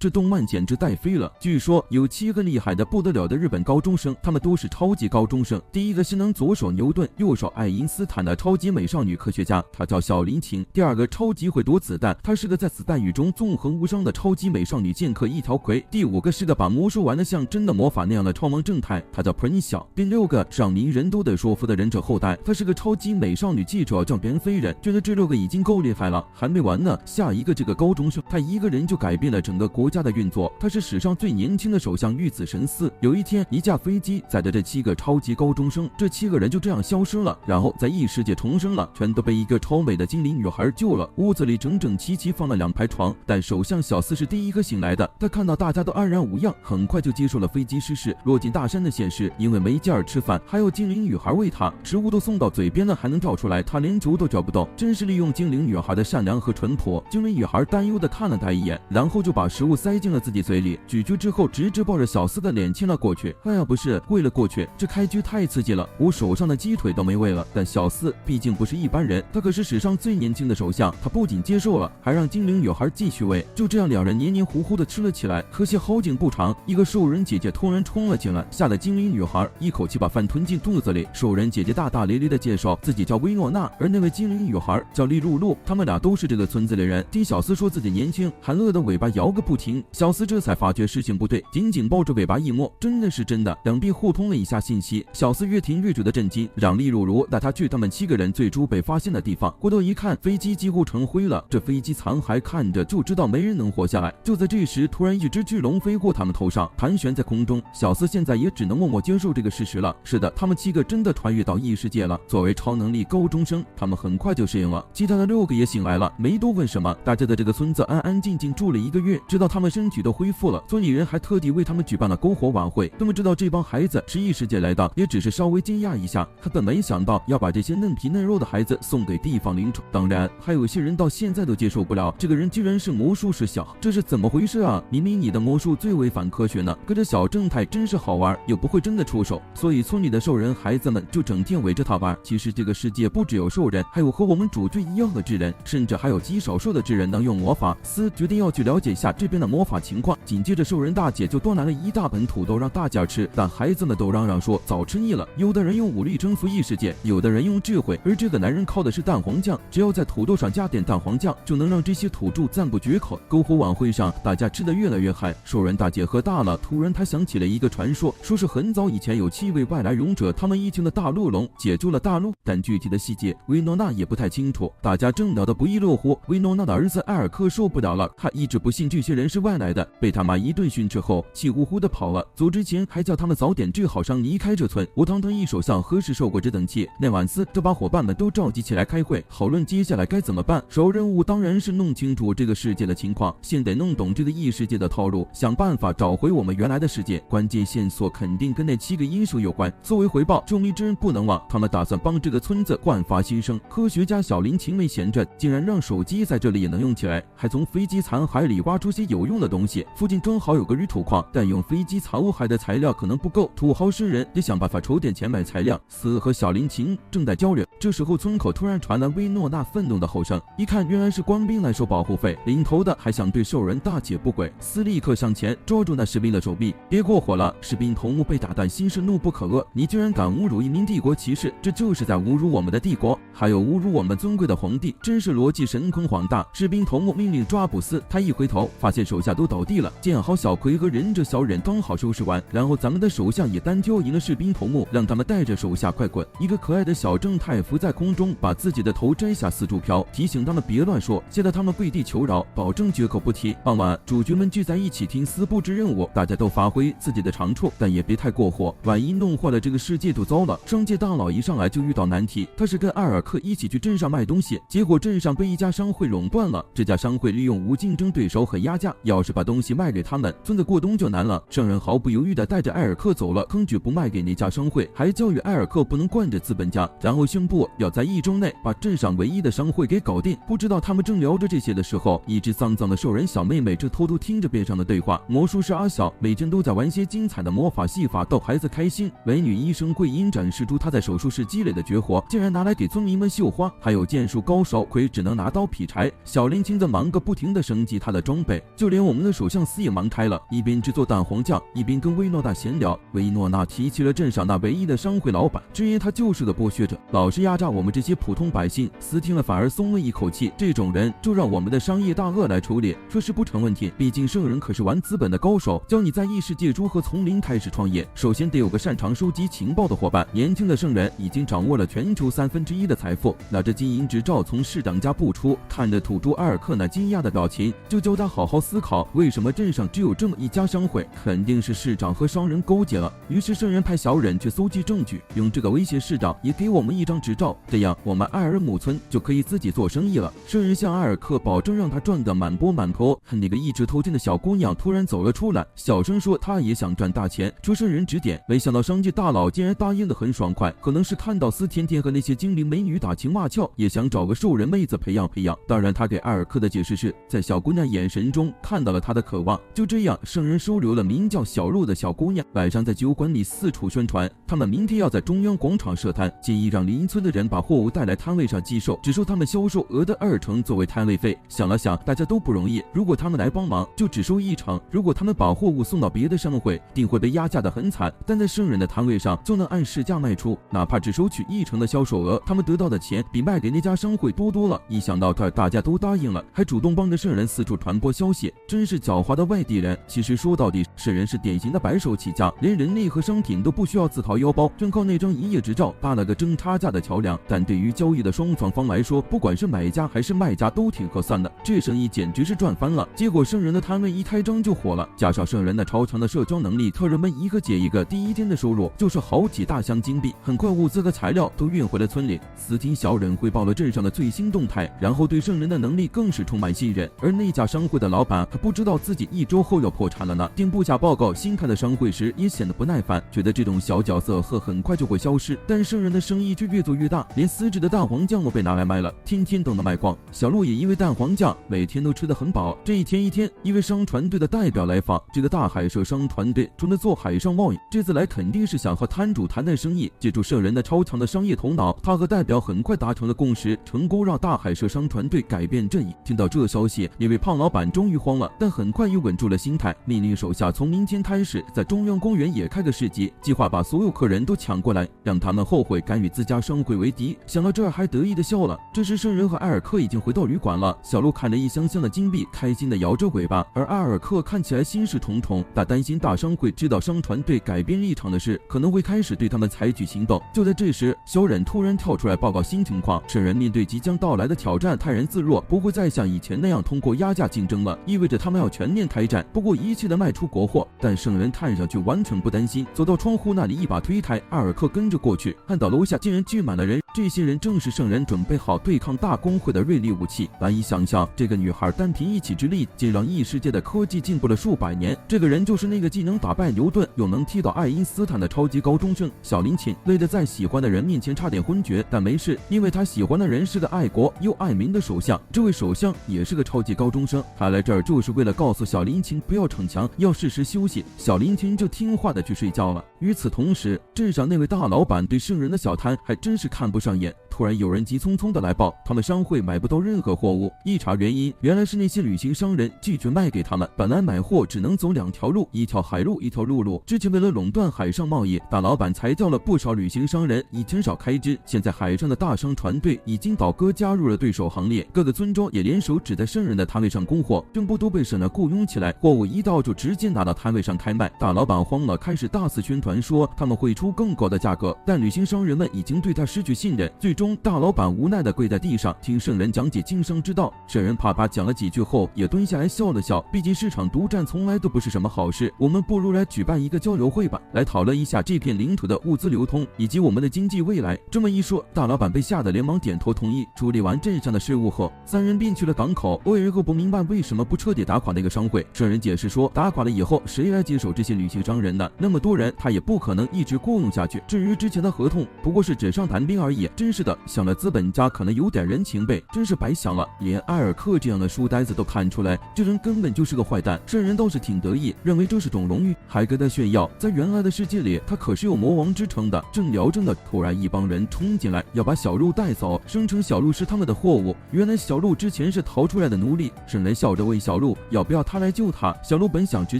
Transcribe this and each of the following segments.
这动漫简直带飞了。据说有7个厉害的不得了的日本高中生，他们都是超级高中生。第一个是能左手牛顿右手爱因斯坦的超级美少女科学家，她叫小林晴。第二个超级会躲子弹，她是个在子弹雨中纵横无伤的超级美少女剑客一条葵。第5个是个把魔术玩得像真的魔法那样的超萌正太，她叫 Prinny 小。第6个让名人都得说服的忍者后代，她是个超级美少女记者，叫边飞人。觉得这6个已经够厉害了，还没完呢。下一个这个高中生，他一个人就改变了整个国家的运作，他是史上最年轻的首相玉子神司。有一天，一架飞机载着这7个超级高中生，这7个人就这样消失了，然后在异世界重生了，全都被一个超美的精灵女孩救了。屋子里整整齐齐放了2排床，但首相小司是第一个醒来的。他看到大家都安然无恙，很快就接受了飞机失事落进大山的现实。因为没劲儿吃饭，还有精灵女孩喂他，食物都送到嘴边了，还能照出来，他连嚼都嚼不动，真是利用精灵女孩的善良和淳朴。精灵女孩担忧地看了他一眼，然后就把食物塞进了自己嘴里，咀嚼之后直直抱着小司的脸亲了过去。哎呀，不是为了过去，这开局太刺激了，我手上的鸡腿都没喂了。但小司毕竟不是一般人，他可是史上最年轻的首相，他不仅接受了，还让精灵女孩继续喂。就这样，2人黏黏糊糊的吃了起来。可惜好景不长，一个兽人姐姐突然冲了进来，吓得精灵女孩一口气把饭吞进肚子里。兽人姐姐大大咧咧的介绍自己叫薇诺娜，而那位精灵女孩叫利露露，他们俩都是这个村子里人。听小司说自己年轻，还乐得尾巴摇个不停。小司这才发觉事情不对，紧紧抱着尾巴一摸，真的是真的。两臂互通了一下信息，小司越听越觉得震惊，让利露露带他去他们7个人最初被发现的地方。回头一看，飞机几乎成灰了，这飞机残骸看着就知道没人能活下来。就在这时，突然一只巨龙飞过他们头上，盘旋在空中。小司现在也只能默默接受这个事实了。是的，他们7个真的穿越到异世界了。作为超能力高中生，他们很快就适应了。其他的6个也醒来了，没多问什么，大家在这个村子安安静静住了1个月，直到他们身体都恢复了。村里人还特地为他们举办了篝火晚会。他们知道这帮孩子是异世界来的，也只是稍微惊讶一下，他本没想到要把这些嫩皮嫩肉的孩子送给地方灵宠。当然，还有些人到现在都接受不了，这个人居然是魔术师小，这是怎么回事啊？明明你的魔术最违反科学呢，可这小正太真是好玩，又不会真的出手，所以村里的兽人孩子们就整天围着他玩。其实这个世界不只有兽人，还有和我们主角一样的智人，甚至还有极少数的智人能用魔法。司决定要去了解一下这边的魔法情况。紧接着兽人大姐就多拿了1大盆土豆让大家吃，但孩子们都嚷嚷说早吃腻了。有的人用武力征服异世界，有的人用智慧，而这个男人靠的是蛋黄酱，只要在土豆上加点蛋黄酱，就能让这些土著赞不绝口。篝火晚会上，大家吃得越来越嗨，兽人大姐喝大了，突然她想起了一个传说，说是很早以前有7位外来勇者，他们一群的大陆龙解救了大陆，但具体的细节薇诺娜也不太清楚。大家正聊得不亦乐乎，薇诺娜的儿子埃尔克受不了了，他一直不信这些人是外来的，被他妈一顿训斥后气呼呼的跑了。走之前还叫他们早点治好伤离开这村。我堂堂一首相何时受过这等气？那晚司就把伙伴们都召集起来开会，讨论接下来该怎么办。首任务当然是弄清楚这个世界的情况，先得弄懂这个异世界的套路，想办法找回我们原来的世界。关键线索肯定跟那7个阴手有关。作为回报，救命之恩不能忘，他们打算帮这个村子焕发新生。科学家小林晴没闲着，竟然让手机在这里也能用起来，还从飞机残骸里挖出些有用的东西。附近正好有个铝土矿，但用飞机残骸的材料可能不够，土豪诗人得想办法筹点钱买材料。司和小林晴正在交流，这时候村口突然传来薇诺娜愤怒的吼声，一看原来是官兵来收保护费，领头的还想对兽人大姐不轨。司立刻上前抓住那士兵的手臂，别过火了。士兵头目被打但心是怒不可遏，你居然敢侮辱一名帝国骑士，这就是在侮辱我们的帝国，还有侮辱我们尊贵的皇帝，真是逻辑神坤晃大。士兵头目命令抓捕司，他一回头发现手下都倒地了，见好小葵和忍者小忍刚好收拾完，然后咱们的首相也单挑赢了士兵头目，让他们带着手下快滚。一个可爱的小正太浮在空中，把自己的头摘下四处飘，提醒他们别乱说，吓得他们跪地求饶，保证绝口不提。傍晚，主角们聚在一起听司布置任务，大家都发挥自己的长处，但也别太过火，万一弄坏了这个世界就糟了。商界大佬一上来就遇到难题，他是跟埃尔克一起去镇上卖东西，结果镇上被一家商会垄断了。这家商会利用无竞争对手狠压价，要是把东西卖给他们，村子过冬就难了。商人毫不犹豫地带着埃尔克走了，坑绝不卖给那家商会，还教育埃尔克不能惯着资本家，然后宣布要在1周内把镇上唯一的商会给搞定。不知道他们正聊着这些的时候，一只脏脏的兽人小妹妹正偷偷听着边上的对话。魔术师阿小每天都在玩些精彩的魔法戏法逗孩子开心。美女医生桂英展示出她在手术室积累的绝活，竟然拿来给村民们绣花。还有剑术高手葵只能拿刀劈柴，小林青则忙个不停地升级她的装备，就连连我们的首相司也忙开了，一边制作蛋黄酱，一边跟薇诺娜闲聊。薇诺娜提起了镇上那唯一的商会老板，直言他就是个剥削者，老是压榨我们这些普通百姓。司听了反而松了一口气，这种人就让我们的商业大鳄来处理，说是不成问题。毕竟圣人可是玩资本的高手，教你在异世界如何从零开始创业，首先得有个擅长收集情报的伙伴。年轻的圣人已经掌握了全球1/3的财富，拿着经营执照从市长家步出，看着土著埃尔克那惊讶的表情，就教他好好思考，为什么镇上只有这么一家商会，肯定是市长和商人勾结了。于是圣人派小忍去搜集证据，用这个威胁市长也给我们一张执照，这样我们艾尔姆村就可以自己做生意了。圣人向埃尔克保证让他赚得满钵满钵。那个一直偷听的小姑娘突然走了出来，小声说她也想赚大钱，求圣人指点。没想到商界大佬竟然答应得很爽快，可能是看到司天天和那些精灵美女打情骂俏，也想找个兽人妹子培养培养。当然他给埃尔克的解释是在小姑娘眼神中看到了他的渴望。就这样，圣人收留了名叫小肉的小姑娘，晚上在酒馆里四处宣传他们明天要在中央广场设摊，建议让邻村的人把货物带来摊位上寄售，只收他们销售额的20%作为摊位费。想了想，大家都不容易，如果他们来帮忙就只收1%，如果他们把货物送到别的商会，定会被压价得很惨，但在圣人的摊位上就能按市价卖出，哪怕只收取1%的销售额，他们得到的钱比卖给那家商会多多了。一想到这儿，大家都答应了，还主动帮着圣人四处传播消息，真是狡猾的外地人。其实说到底，圣人是典型的白手起家，连人力和商品都不需要自掏腰包，正靠那张营业执照搭了个争差价的桥梁。但对于交易的双方来说，不管是买家还是卖家都挺合算的，这生意简直是赚翻了。结果圣人的摊位一开张就火了，加上圣人的超强的社交能力，客人们一个接一个，第一天的收入就是好几大箱金币。很快物资和材料都运回了村里。司听小忍汇报了镇上的最新动态，然后对圣人的能力更是充满信任。而那家商会的老板还不知道自己1周后要破产了呢。听部下报告新开的商会时也显得不耐烦，觉得这种小角色很快就会消失。但圣人的生意却越做越大，连丝质的蛋黄酱都被拿来卖了，天天都能卖光。小鹿也因为蛋黄酱每天都吃得很饱。这一天，一位商船队的代表来访，这个大海社商团队除了做海上贸易，这次来肯定是想和摊主谈谈生意。借助圣人的超强的商业头脑，他和代表很快达成了共识，成功让大海社商船队改变阵营。听到这消息，那位胖老板终于慌了，但很快又稳住了心态，命令手下从明天开始在中央公园也开个市集，计划把所有客人都抢过来，让他们后悔敢与自家商会为敌。想到这儿还得意的笑了。这时圣人和埃尔克已经回到旅馆了，小鹿看着一箱箱的金币，开心的摇着尾巴，而埃尔克看起来心事重重，他担心大商会知道商船队改变立场的事，可能会开始对他们采取行动。就在这时，小忍突然跳出来报告新情况，圣人面对即将到来的挑战泰然自若，不会再像以前那样通过压价竞争了，意味着他们要全面开战，不顾一切的卖出国货。但圣人看上去完全不担心，走到窗户那里一把推开，埃尔克跟着过去，看到楼下竟然聚满了人，这些人正是圣人准备好对抗大公会的锐利武器。难以想象，这个女孩单凭一己之力，竟让异世界的科技进步了数百年。这个人就是那个既能打败牛顿，又能踢倒爱因斯坦的超级高中生小林琴，累得在喜欢的人面前差点昏厥，但没事，因为他喜欢的人是个爱国又爱民的首相。这位首相也是个超级高中生，他来这儿就是为了告诉小林琴不要逞强，要适时休息。小林琴就听话的去睡觉了。与此同时，镇上那位大老板对圣人的小摊还真是看不上眼。突然有人急匆匆的来报，他们商会买不到任何货物。一查原因，原来是那些旅行商人拒绝卖给他们。本来买货只能走2条路，一条海路，一条陆路。之前为了垄断海上贸易，大老板裁掉了不少旅行商人，以减少开支。现在海上的大商船队已经倒戈，加入了对手行列。各个村庄也联手只在圣人的摊位上供货，全部都被省了雇佣起来，货物一到就直接拿到摊位上开卖。大老板慌了，开始大肆宣传说他们会出更高的价格，但旅行商人们已经对他失去信任。最终大老板无奈地跪在地上听圣人讲解经商之道。圣人啪啪讲了几句后也蹲下来笑了笑，毕竟市场独占从来都不是什么好事，我们不如来举办一个交流会吧，来讨论一下这片领土的物资流通以及我们的经济未来。这么一说，大老板被吓得连忙点头同意。处理完镇上的事务后，三人便去了港口。欧尔克不明白为什么不彻底打垮那个商会，圣人解释说打垮了以后谁来接手这些旅行商人呢？那么多人他也不可能一直雇佣下去，至于之前的合同不过是纸上谈兵而已。意，真是的，想了资本家可能有点人情味，真是白想了。连埃尔克这样的书呆子都看出来，这人根本就是个坏蛋。圣人倒是挺得意，认为这是种荣誉，还跟他炫耀，在原来的世界里，他可是有魔王之称的。正聊着呢，突然一帮人冲进来，要把小鹿带走，声称小鹿是他们的货物。原来小鹿之前是逃出来的奴隶。圣人笑着问小鹿要不要他来救他。小鹿本想直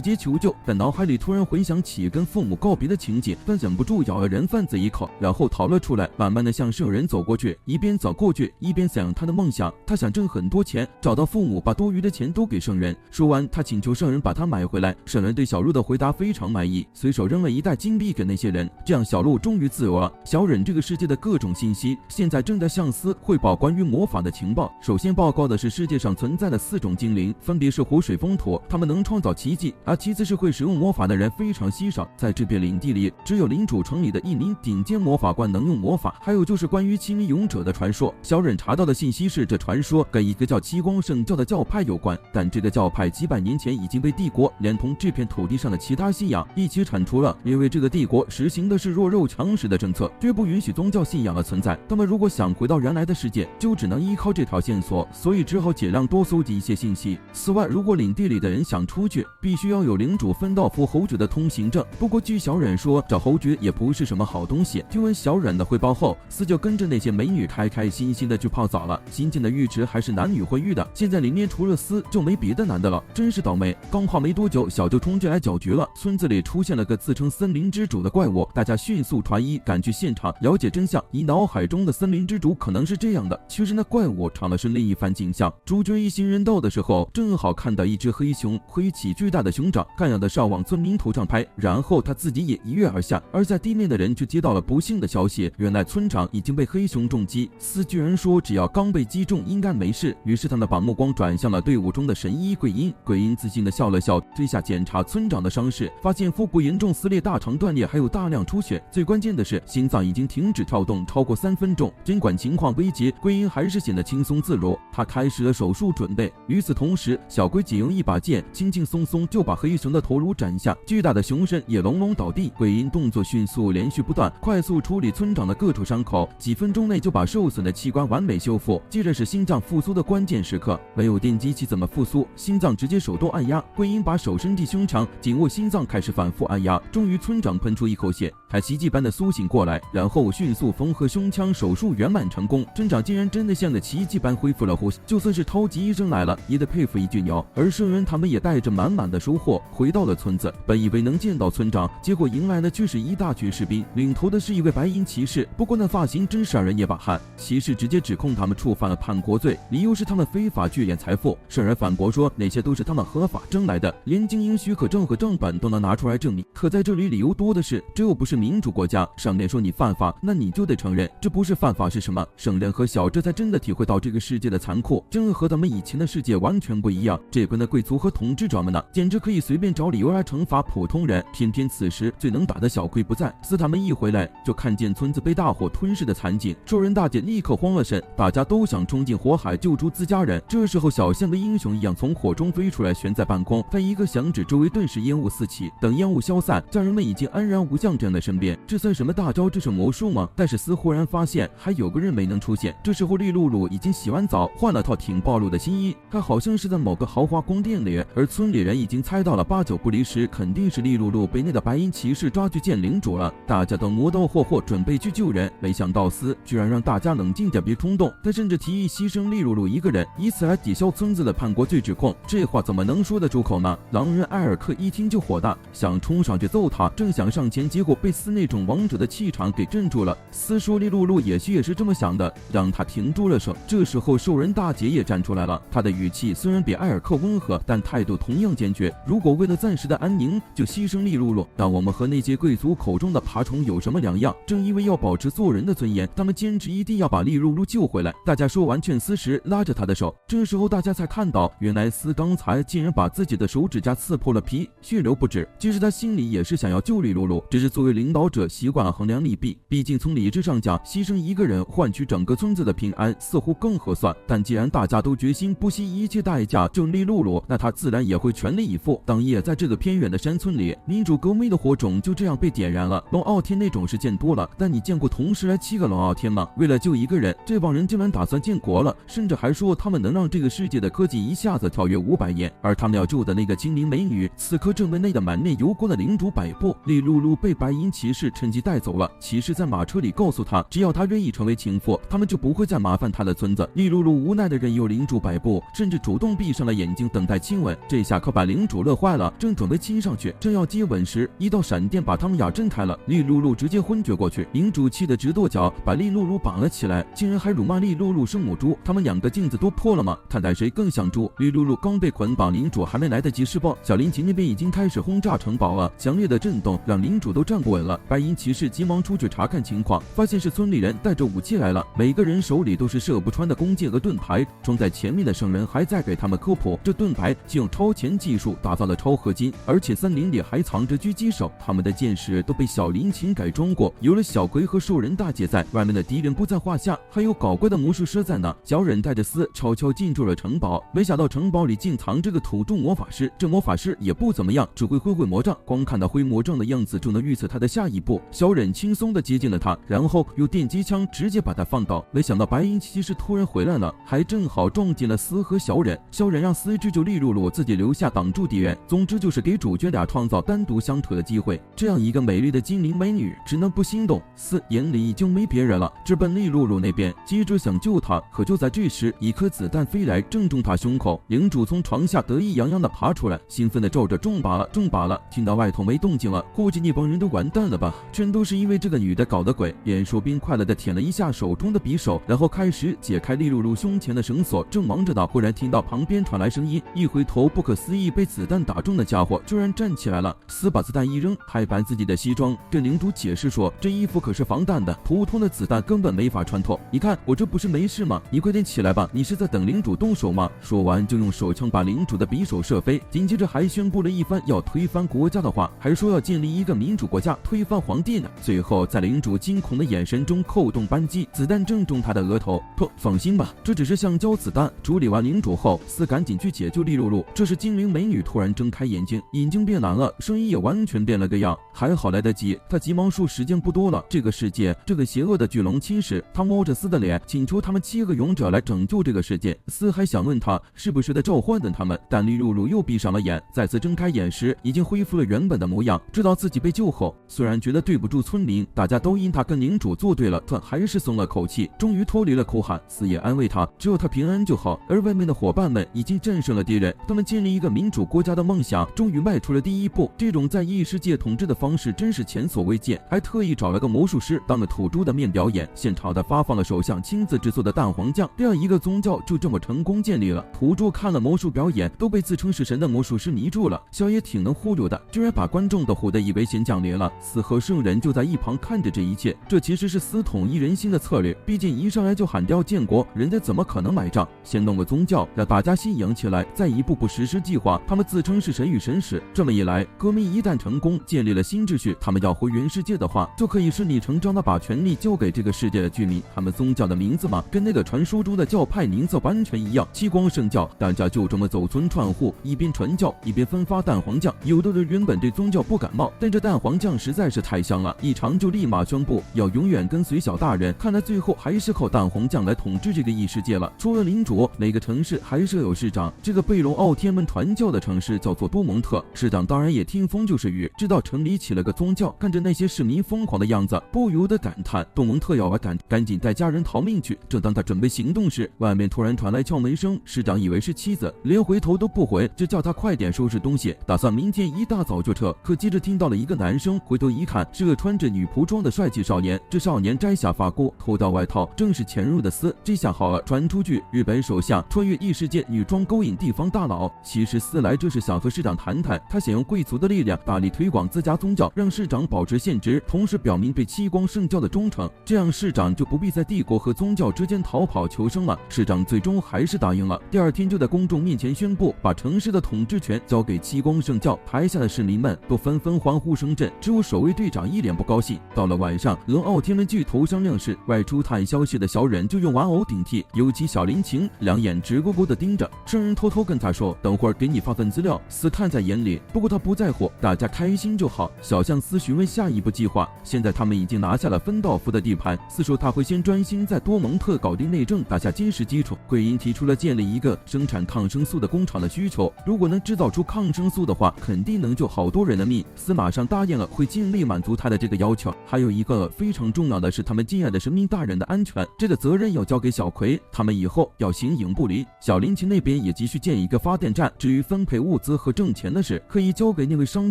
接求救，但脑海里突然回想起跟父母告别的情景，但忍不住咬了人贩子一口，然后逃了出来，慢慢的向圣人走过去，一边走过去一边想他的梦想。他想挣很多钱，找到父母，把多余的钱都给圣人。说完，他请求圣人把他买回来。圣人对小鹿的回答非常满意，随手扔了一袋金币给那些人，这样小鹿终于自由了。小忍这个世界的各种信息，现在正在向司汇报关于魔法的情报。首先报告的是世界上存在的4种精灵，分别是火、水、风、土，他们能创造奇迹。而其次是会使用魔法的人非常稀少，在这片领地里，只有领主城里的1名顶尖魔法官能用魔法。还有就是关于7名勇者的传说。小忍查到的信息是，这传说跟一个叫七光圣教的教派有关，但这个教派几百年前已经被帝国连同这片土地上的其他信仰一起铲除了，因为这个帝国实行的是弱肉强食的政策，绝不允许宗教信仰的存在。他们如果想回到原来的世界，就只能依靠这条线索，所以只好尽量多搜集一些信息。此外，如果领地里的人想出去，必须要有领主芬道夫侯爵的通行证。不过据小忍说，这侯爵也不是什么好东西。听完小忍的汇报后，司就跟着那些美女开心心的去泡澡了。新建的浴池还是男女混浴的，现在里面除了司就没别的男的了，真是倒霉。刚泡没多久，小就冲进来搅局了。村子里出现了个自称森林之主的怪物，大家迅速传衣赶去现场了解真相。你脑海中的森林之主可能是这样的，其实那怪物长的是另一番景象。主角一行人到的时候，正好看到一只黑熊挥起巨大的熊掌，看样的是要往村民头上拍，然后他自己也一跃而下。而在地面的人却接到了不幸的消息，原来村长已经被黑熊重击。司居然说只要刚被击中应该没事，于是他们把目光转向了队伍中的神医桂英。桂英自信的笑了笑，这下检查村长的伤势，发现腹部严重撕裂，大肠断裂，还有大量出血，最关键的是心脏已经停止跳动超过3分钟。尽管情况危急，桂英还是显得轻松自如。他开始了手术准备。与此同时，小龟仅用一把剑轻轻松松就把黑熊的头颅斩下，巨大的熊身也隆隆倒地。桂英动作迅速，连续不断，快速处理村长的各处伤口，几分钟内就把受损的器官完美修复。接着是心脏复苏的关键时刻，没有电击器怎么复苏？心脏直接手动按压。桂英把手伸进胸腔，紧握心脏，开始反复按压。终于村长喷出一口血，还奇迹般的苏醒过来，然后迅速缝合胸腔，手术圆满成功。村长竟然真的像个奇迹般恢复了呼吸，就算是超级医生来了也得佩服一句牛。而圣人他们也带着满满的收获回到了村子，本以为能见到村长，结果迎来的却是一大群士兵，领头的是一位白银骑士，不过那发型真是让人捏把汗。骑士直接指控他们触犯了叛国罪，理由是他们非法聚敛财富。圣人反驳说那些都是他们合法争来的，连经营许可证和正本都能拿出来证明。可在这里理由多的是，这又不是民主国家，上面说你犯法，那你就得承认，这不是犯法是什么？圣人和小这才真的体会到这个世界的残酷，真和他们以前的世界完全不一样。这边的贵族和统治者们呢，简直可以随便找理由来惩罚普通人。偏偏此时最能打的小龟不在，司他们一回来就看见村子被大火吞噬的惨景，兽人大姐立刻慌了神，大家都想冲进火海救出自家人。这时候小像个英雄一样从火中飞出来，悬在半空，他一个响指，周围顿时烟雾四起。等烟雾消散，家人们已经安然无恙站在身边。这算什么大招？这是魔术吗？但是司忽然发现还有个人没能出现。这时候利露露已经洗完澡，换了套挺暴露的新衣，她好像是在某个豪华宫殿里。而村里人已经猜到了8、9不离10，肯定是利露露被那个白银骑士抓去见领主了。大家都磨刀霍霍准备去救人，没想到司居然让大家冷静点，别冲动。他甚至提议牺牲利露露一个人，以此来抵消村子的叛国罪指控。这话怎么能说得出口呢？狼人埃尔克一听就火大，想冲上去揍他，正想上前，结果被司那种王者的气场给镇住了。司说利露露也许也是这么想的，让他停住了手。这时候兽人大姐也站出来了，她的语气虽然比埃尔克温和，但态度同样坚决。如果为了暂时的安宁就牺牲利露露，那我们和那些贵族口中的爬虫有什么两样？正因为要保持做人的尊严，他们坚持一定要把利露露救回来。大家说完劝司时，拉着他的手。这时候大家才看到，原来司刚才竟然把自己的手指甲刺破了皮，血流不止。其实他心里也是想要救利露露，只是作为领导者习惯了衡量利弊，毕竟从理智上讲，牺牲一个人换取整个村子的平安似乎更合算。但既然大家都决心不惜一切代价救利露露，那他自然也会全力以赴。当夜在这个偏远的山村里，民主革命的火种就这样被点燃了。龙傲天那种是见多了，但你见过同时来7 7个龙傲天吗？为了救一个人，这帮人竟然打算建国了，甚至还说他们能让这个世界的科技一下子跳跃500年。而他们要救的那个精灵美女，此刻正被内的满面油光的领主摆布。利露露被白银骑士趁机带走了，骑士在马车里告诉他，只要他愿意成为情妇，他们就不会再麻烦他的村子。利露露无奈的任由领主摆布，甚至主动闭上了眼睛等待亲吻。这下可把领主乐坏了，正准备亲上去，正要接吻时，一道闪电把他们俩震开了，利露露直接昏厥过去。领主气得直跺脚，把利露露绑了起来，竟然还辱骂利露露生母猪。他们两个镜子都破了吗？看待谁更像猪。利露露刚被捆绑，领主还没来得及施暴，小林琴那边已经开始轰炸城堡了。强烈的震动让领主都站不稳了。白银骑士急忙出去查看情况，发现是村里人带着武器来了，每个人手里都是射不穿的弓箭和盾牌。冲在前面的圣人还在给他们科普，这盾牌是用超前技术打造的超合金，而且森林里还藏着狙击手，他们的剑士都被小林琴改装过。有了小葵和兽人大姐在，外面的敌人不在话下，还有搞怪的魔术师在呢。小忍带着丝悄悄进入了城堡，没想到城堡里竟藏着个土著魔法师。这魔法师也不怎么样，只会挥魔杖，光看到挥魔杖的样子就能预测他的下一步。小忍轻松地接近了他，然后用电击枪直接把他放倒。没想到白银骑士突然回来了，还正好撞进了丝和小忍。小忍让丝制救利露露，自己留下挡住敌人。总之就是给主角俩创造单独相处的机会。这样一个美丽的精灵美女，只能不心动。丝眼里已经没别人了，直奔利露露那边，急着想救她。可就在这时，一颗子弹飞来，正中她胸口。领主从床下得意洋洋地爬出来，兴奋地咒着中靶了，中靶了。听到外头没动静了，估计那帮人都完蛋了吧？全都是因为这个女的搞的鬼。边说边快乐地舔了一下手中的匕首，然后开始解开利露露胸前的绳索。正忙着呢，忽然听到旁边传来声音，一回头，不可思议，被子弹打中的家伙居然站起来了。丝把子弹一扔，拍板自己的西装，跟领主解释说，这衣服可是防弹的，普通的子弹根本没法穿透。你看我这不是没事吗？你快点起来吧，你是在等领主动手吗？说完就用手枪把领主的匕首射飞，紧接着还宣布了一番要推翻国家的话，还说要建立一个民主国家，推翻皇帝呢。最后在领主惊恐的眼神中扣动扳机，子弹正中他的额头。放心吧，这只是橡胶子弹。处理完领主后，丝赶紧去解救利露露。这时精灵美女突然睁开眼睛，眼睛变蓝了，声音也完全变了个样。还好来得及，她急忙说时间不多了，这个世界这个邪恶的巨龙侵蚀。她摸着丝的脸，请求他们7个勇者来拯救这个世界。丝还想问他是不是在召唤他们，但利露露又闭上了眼。再次睁开眼时，已经恢复了原本的模样。知道自己被救后，虽然觉得对不住村民，大家都因他跟领主作对了，但还是松了口气，终于脱离了苦海。丝也安慰他，只有他平安就好。而外面的伙伴们已经战胜了敌人，他们建立一个民主国家的梦想终于迈出了第一步。这种在异世界统治的方式真是前所未见，还特意找了个魔术师当了土猪的面表演，现场的发放了首相亲自制作的蛋黄酱。这样一个宗教就这么成功建立了。土猪看了魔术表演，都被自称是神的魔术师迷住了。小野挺能忽悠的，居然把观众都唬得以为先降临了。丝和圣人就在一旁看着这一切，这其实是丝统一人心的策略。毕竟一上来就喊掉建国，人家怎么可能买账？先弄个宗教，让大家信仰起来，再一步步实施计划。他们自称是神与神使，这么一来，革命一旦成功，建立了新秩序，他们要回原世界的话，就可以顺理成章的把权力交给这个世界的居民。他们宗教的名字嘛，跟那个传说中的教派名字完全一样，七光圣教。大家就这么走村串户，一边传教，一边分发蛋黄酱。有的人原本对宗教不感冒，但这蛋黄酱实在是太香了，一尝就立马宣布要永远跟随小大人。看来最后还是靠蛋黄酱来统治这个异世界了。除了领主，每个城市还是有市长。这个贝隆奥天们传教的城市叫做多蒙特，市长当然也听风就是雨，知道城里起了个宗教，看着那些市民疯狂的样子，不由得感叹多蒙特要完蛋，赶紧带家人逃命去。正当他准备行动时，外面突然传来敲门声，市长以为是妻子，连回头都不回，只叫他快点收拾东西，打算明天一大早就撤。可接着听到了一个男生，回头一看，是个穿着女仆装的帅气少年。这少年摘下发箍，脱掉外套，正是潜入的丝。这下好了，传出去日本首相穿越异世界女装勾引地方大佬。其实丝来这是想和市长谈谈，他想用贵族的力量大力推广自家宗教，让市长保持现职，同时表明对七光圣教的忠诚，这样市长就不必在帝国和宗教之间逃跑求生了。市长最终还是答应了。第二天就在公众面前宣布把城市的统治权交给七光圣教，台下的市民们都纷纷欢呼声震，只有守卫队长一脸不高兴。到了晚上，龙傲天们巨头商量时，外出探消息的小忍就用玩偶顶替，尤其小林晴两眼直勾勾地盯着。圣人偷偷跟他说，等会儿给你发份资料。丝看在眼里，不过他不在乎，大家开心就好。小象丝询问下一步计划，现在他们已经拿下了分道老夫的地盘。四说他会先专心在多蒙特搞定内政，打下坚实基础。桂英提出了建立一个生产抗生素的工厂的需求，如果能制造出抗生素的话，肯定能救好多人的命。斯马上答应了，会尽力满足他的这个要求。还有一个非常重要的是他们敬爱的神明大人的安全，这个责任要交给小葵，他们以后要形影不离。小林琴那边也急需建一个发电站，至于分配物资和挣钱的事，可以交给那位商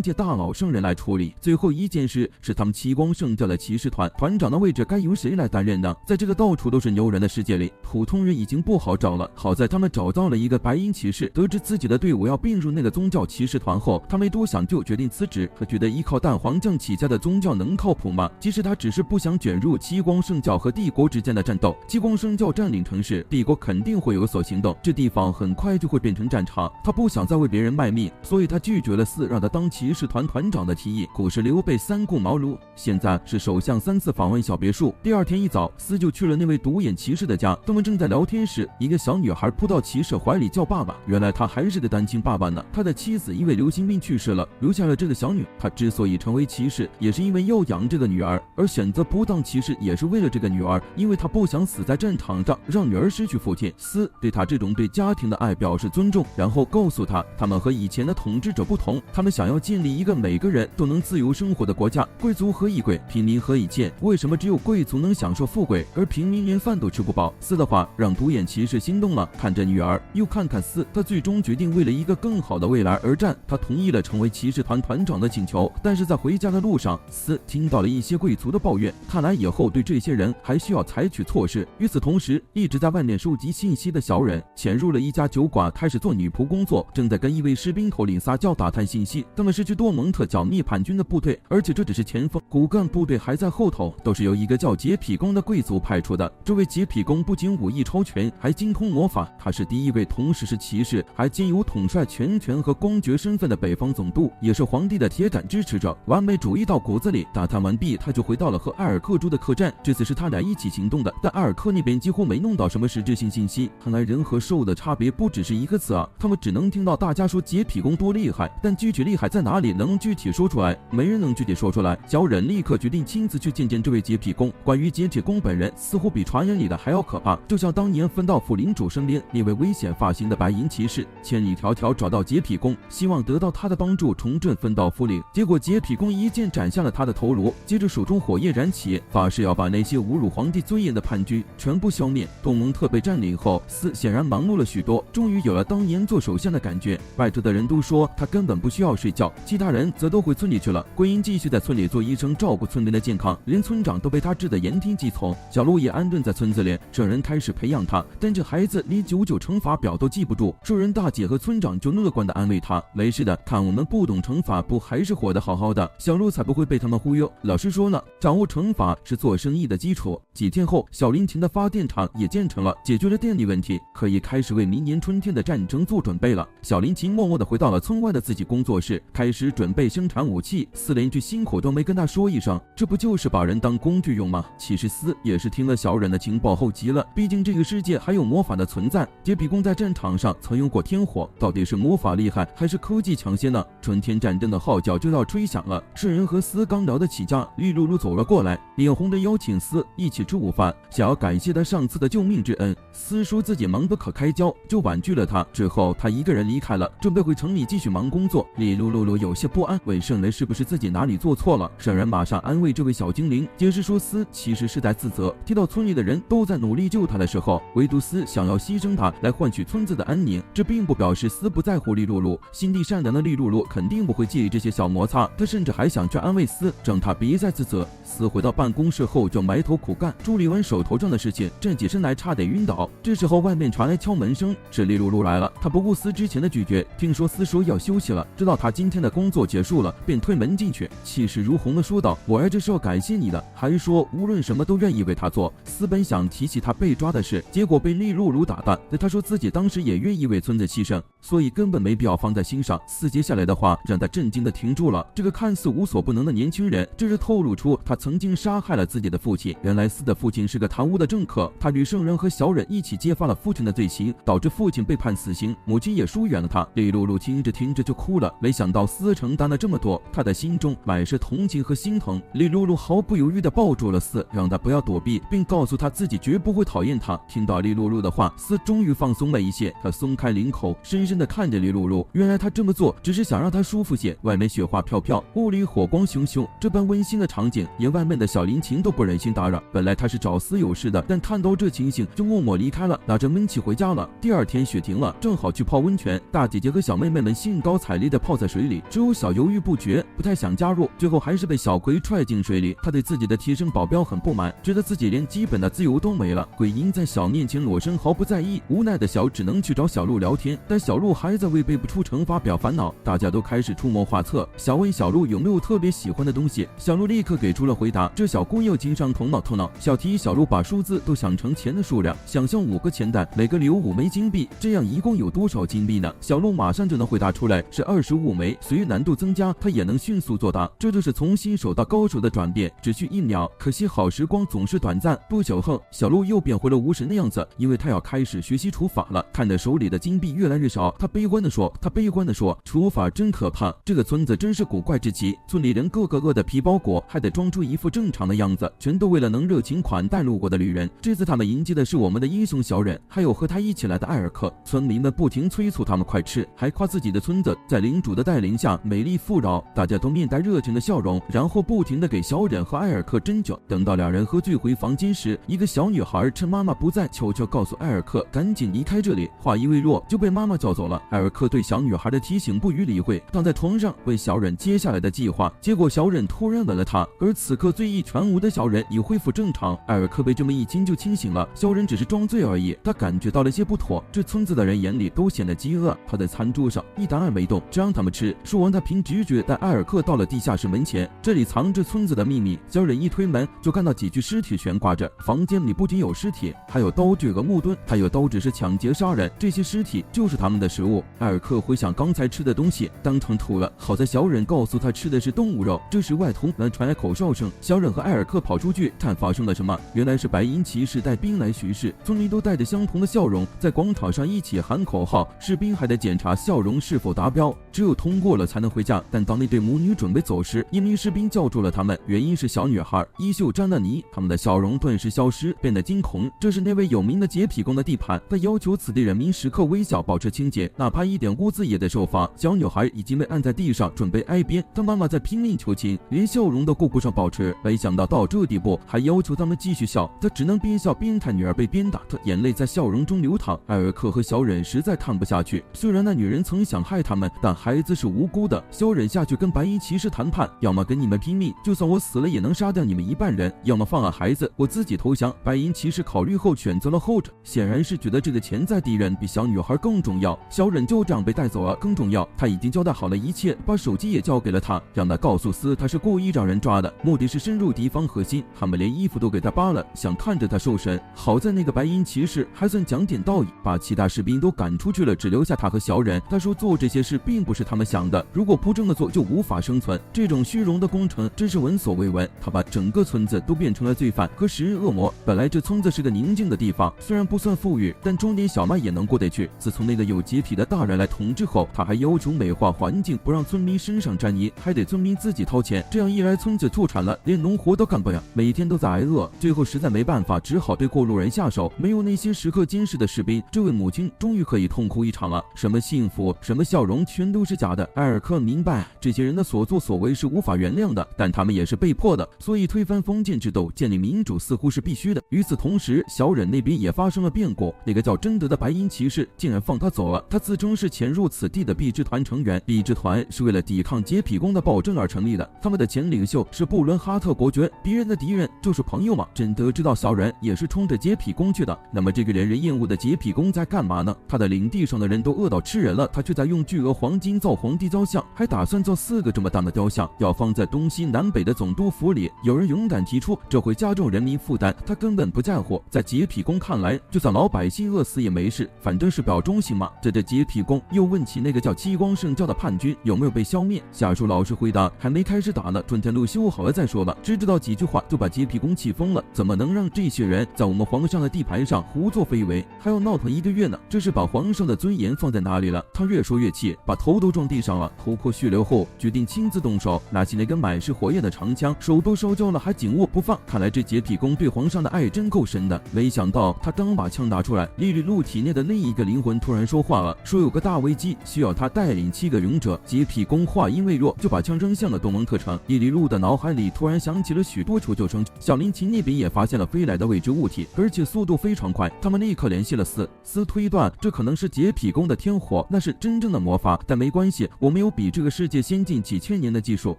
界大佬圣人来处理。最后一件事是他们七光圣教的骑士团团长的位置该由谁来担任呢？在这个到处都是牛人的世界里，普通人已经不好找了。好在他们找到了一个白银骑士，得知自己的队伍要并入那个宗教骑士团后，他没多想就决定辞职。他觉得依靠蛋黄酱起家的宗教能靠谱吗？其实他只是不想卷入七光圣教和帝国之间的战斗。七光圣教占领城市，帝国肯定会有所行动，这地方很快就会变成战场。他不想再为别人卖命，所以他拒绝了让他当骑士团团长的提议。古时刘备三顾茅庐，现在是首相3次访问小别墅。第二天一早，司就去了那位独眼骑士的家。他们正在聊天时，一个小女孩扑到骑士怀里叫爸爸。原来他还是个单亲爸爸呢，他的妻子因为流行病去世了，留下了这个小女。他之所以成为骑士，也是因为要养这个女儿，而选择不当骑士也是为了这个女儿，因为他不想死在战场上，让女儿失去父亲。司对他这种对家庭的爱表示尊重，然后告诉他，他们和以前的统治者不同，他们想要建立一个每个人都能自由生活的国家。贵族何以贵，平民何以贱？为什么只有贵族能享受富贵，而平民连饭都吃不饱？司的话让独眼骑士心动了，看着女儿，又看看司，他最终决定为了一个更好的未来而战。他同意了成为骑士团团长的请求，但是在回家的路上，司听到了一些贵族的抱怨，看来以后对这些人还需要采取措施。与此同时，一直在外面收集信息的小忍潜入了一家酒馆，开始做女仆工作，正在跟一位士兵头领撒娇打探信息。他们是去多蒙特剿灭叛军的部队，而且这只是前锋，骨干部队还在后头，都是由一个叫洁癖公的贵族派出的。这位洁癖公不仅武艺超群，还精通魔法，他是第一位同时是骑士还兼有统帅全权和公爵身份的北方总督，也是皇帝的铁杆支持者。完美主义到骨子里，打探完毕，他就回到了和埃尔克住的客栈。这次是他俩一起行动的，但埃尔克那边几乎没弄到什么实质性信息。看来人和兽的差别不只是一个字啊，他们只能听到大家说洁癖公多厉害，但具体厉害在哪里能具体说出来？没人能具体说出来。小忍立刻决定亲自去见见这位洁癖公。关于洁癖公本人，似乎比传言里的还要可怕，就像当年分到府领主身边那位危险发型的白银骑士，千里迢迢找到洁癖公，希望得到他的帮助重振分到府领。结果洁癖公一剑斩下了他的头颅，接着手中火焰燃起，发誓要把那些侮辱皇帝尊严的叛军全部消灭。多蒙特被占领后，司显然忙碌了许多，终于有了当年做首相的感觉。外头的人都说他根本不需要睡觉，其他人则都回村里去了。桂英继续在村里做医生，照顾村民的健康，连村长都被他治得言听计从。小鹿也安顿在村子里，圣人开始培养他，但这孩子连99乘法表都记不住。圣人大姐和村长就乐观地安慰他，没事的，看我们不懂乘法，不还是活得好好的，小鹿才不会被他们忽悠。老师说了，掌握乘法是做生意的基础。几天后，小林琴的发电厂也建成了，解决了电力问题，可以开始为明年春天的战争做准备了。小林琴默默地回到了村外的自己工作室，开始准备生产武器。司连句辛苦都没跟他说一声，这不就是把人当工具用吗？其实司也是听了小忍的情报后急了，毕竟这个世界还有魔法的存在。洁癖公在战场上曾用过天火，到底是魔法厉害还是科技抢先呢？春天战争的号角就要吹响了。圣人和司刚聊得起家，绿露露走了过来，脸红的邀请司一起吃午饭，想要感谢他上次的救命之恩。司说自己忙得可开交，就婉拒了他。之后他一个人离开了，准备回城里继续忙工作。绿露露有些不安，问圣人是不是自己哪里做错了。圣人马上安慰这位小精灵，解释说司其实是在自责，提到村里的人都在努力救他的时候，唯独司想要牺牲他来换取村子的安宁。这并不表示司不在乎绿露露，心地善良的绿露露肯定不会介意这些小摩擦。他甚至还想去安慰司，让他别再自责。司回到办公室后就埋头苦干，处理完手头上的事情，站起身来差点晕倒。这时候外面传来敲门声，是绿露露来了。他不顾司之前的拒绝，听说司说要休息了，知道他今天的工作结束了，便推门进去，气势如虹地说道：“我来这是要感谢你的。”还说无论什么都愿意为他做。司本想提起他被抓的事，结果被绿露露打断，但他说自己当时也愿意为村子牺牲，所以根本没必要放在心上。司接下来的话让他震惊地停住了。这个看似无所不能的年轻人，这是透露出他曾经杀害了自己的父亲。原来司的父亲是个贪污的政客，他与圣人和小忍一起揭发了父亲的罪行，导致父亲被判死刑，母亲也疏远了他。绿露露听着听着就哭了，没想到司承担了这么多，他的心中满是同情和心疼。绿露露毫不犹豫地抱住了四，让他不要躲避，并告诉他自己绝不会讨厌他。听到李露露的话，四终于放松了一些，他松开领口，深深地看着李露露。原来他这么做只是想让她舒服些。外面雪花飘飘，屋里火光熊熊，这般温馨的场景，连外面的小林琴都不忍心打扰。本来他是找四有事的，但看到这情形就默默离开了，拿着闷气回家了。第二天雪停了，正好去泡温泉，大姐姐和小妹妹们兴高采烈地泡在水里，只有小犹豫不决，不太想加入，最后还是被小葵踹进水里。他对自己的贴身保镖很不满，觉得自己连基本的自由都没了。鬼婴在小面前裸身毫不在意，无奈的小只能去找小鹿聊天，但小鹿还在为背不出惩罚表烦恼。大家都开始出谋划策，小问小鹿有没有特别喜欢的东西，小鹿立刻给出了回答。这小姑又经上头脑，小提议小鹿把数字都想成钱的数量，想象5个钱袋，每个里有5枚金币，这样一共有多少金币呢？小鹿马上就能回答出来，是25枚。随于难度增加，他也能迅速作答。这就是从新手到高手的转变，只需1秒。可惜好时光总是短暂，不久后，小鹿又变回了无神的样子，因为他要开始学习除法了。看着手里的金币越来越少，他悲观地说，除法真可怕，这个村子真是古怪之极，村里人个个饿得皮包裹，还得装出一副正常的样子，全都为了能热情款待路过的旅人。这次他们迎接的是我们的英雄小忍，还有和他一起来的艾尔克。村民们不停催促他们快吃，还夸自己的村子在领主的带领下美丽富饶，大家都面带热情的笑容，然后不停地给小忍和艾尔克斟酒。等到两人喝醉回房间时，一个小女孩趁妈妈不在，悄悄告诉艾尔克赶紧离开这里，话音未落就被妈妈叫走了。艾尔克对小女孩的提醒不予理会，躺在床上问小忍接下来的计划。结果小忍突然吻了他，而此刻醉意全无的小忍已恢复正常。艾尔克被这么一惊就清醒了，小忍只是装醉而已。他感觉到了些不妥，这村子的人眼里都显得饥饿。他在餐桌上一打二没动，只让他们吃。说完，他凭直觉带艾尔克到了地下室门前，这里藏着村子的秘密。小忍一推门就看到几具尸体悬挂着，房间里不仅有尸体，还有刀具和木墩，还有刀只是抢劫杀人，这些尸体就是他们的食物。艾尔克回想刚才吃的东西，当场吐了。好在小忍告诉他吃的是动物肉。这时外头传来口哨声，小忍和艾尔克跑出去看发生了什么。原来是白银骑士带兵来巡视，村民都带着相同的笑容，在广场上一起喊口号，士兵还得检查笑容是否达标，只有通过了才能回家。但当那对母女准备走时，一名士兵叫住了他们，原因是小女孩衣袖沾了泥，他们的笑容顿时消失，变得惊恐。这是那位有名的洁癖工的地盘，他要求此地人民时刻微笑，保持清洁，哪怕一点污渍也得受罚。小女孩已经被按在地上准备挨鞭，她妈妈在拼命求情，连笑容都顾不上保持。没想到这地步，还要求他们继续笑，她只能边笑边看女儿被鞭打，她眼泪在笑容中流淌。艾尔克和小忍实在看不下去，虽然那女人曾想害他们，但孩子是无辜的。小忍下去跟白银骑士谈判，要么跟你们拼命，就算我死了也能杀掉你们一半人，要么放了孩子，我自己投降。白银骑士考虑后选择了后者，显然是觉得这个潜在敌人比小女孩更重要。小忍就这样被带走了，更重要，他已经交代好了一切，把手机也交给了他，让他告诉斯他是故意让人抓的，目的是深入敌方核心。他们连衣服都给他扒了，想看着他受审。好在那个白银骑士还算讲点道义，把其他士兵都赶出去了，只留下他和小忍。他说做这些事并不是他们想的，如果不这么做就无法生存。这种虚荣的工程真是闻所未闻。他把整个村子都变成了罪犯和食人恶魔。本来这村子是个宁静的地方，虽然不算富裕，但种点小麦也能过得去。自从那个有洁癖的大人来统治后，他还要求美化环境，不让村民身上沾泥，还得村民自己掏钱。这样一来，村子破产了，连农活都干不了，每天都在挨饿。最后实在没办法，只好对过路人下手。没有那些时刻监视的士兵，这位母亲终于可以痛哭一场了。什么幸福，什么笑容，全都是假的。埃尔克明白，这些人的所作所为是无法原谅的，但他们也是被迫的，所以推翻封建制度，建立民主似乎是必须的。与此同时，小忍那边也发生了变故，那个叫贞德的白银骑士竟然放他走了。他自称是潜入此地的碧之团成员，碧之团是为了抵抗洁癖宫的暴政而成立的，他们的前领袖是布伦哈特伯爵，别人的敌人就是朋友嘛。贞德知道小忍也是冲着洁癖宫去的，那么这个人人厌恶的洁癖宫在干嘛呢？他的领地上的人都饿到吃人了，他却在用巨额黄金造皇帝雕像，还打算造4个这么大的雕像，要放在东西南北的总督府里。有人勇敢提出这会加重人民负担，他根本不在乎。在洁癖宫看来，就算老百姓饿死也没事，反正是表忠心嘛。这洁癖宫又问起那个叫激光圣教的叛军有没有被消灭，下属老实回答还没开始打呢，春天路修好了再说吧。只知道几句话就把洁癖宫气疯了，怎么能让这些人在我们皇上的地盘上胡作非为，还要闹腾1个月呢？这是把皇上的尊严放在哪里了？他越说越气，把头都撞地上了，头破血流后决定亲自动手，拿起那根满是火焰的长枪，手都烧焦叫了还紧握不放，看来这洁癖宫对皇上的爱真够深的。没想到他刚把枪拿出来，利利露体内的另一个灵魂突然说话了，说有个大危机需要他带领7个勇者。洁癖宫话音未落，就把枪扔向了东蒙特城。利利露的脑海里突然响起了许多求救声。小林琴那边也发现了飞来的未知物体，而且速度非常快，他们立刻联系了斯推断这可能是洁癖宫的天火，那是真正的魔法。但没关系，我们有比这个世界先进几千年的技术。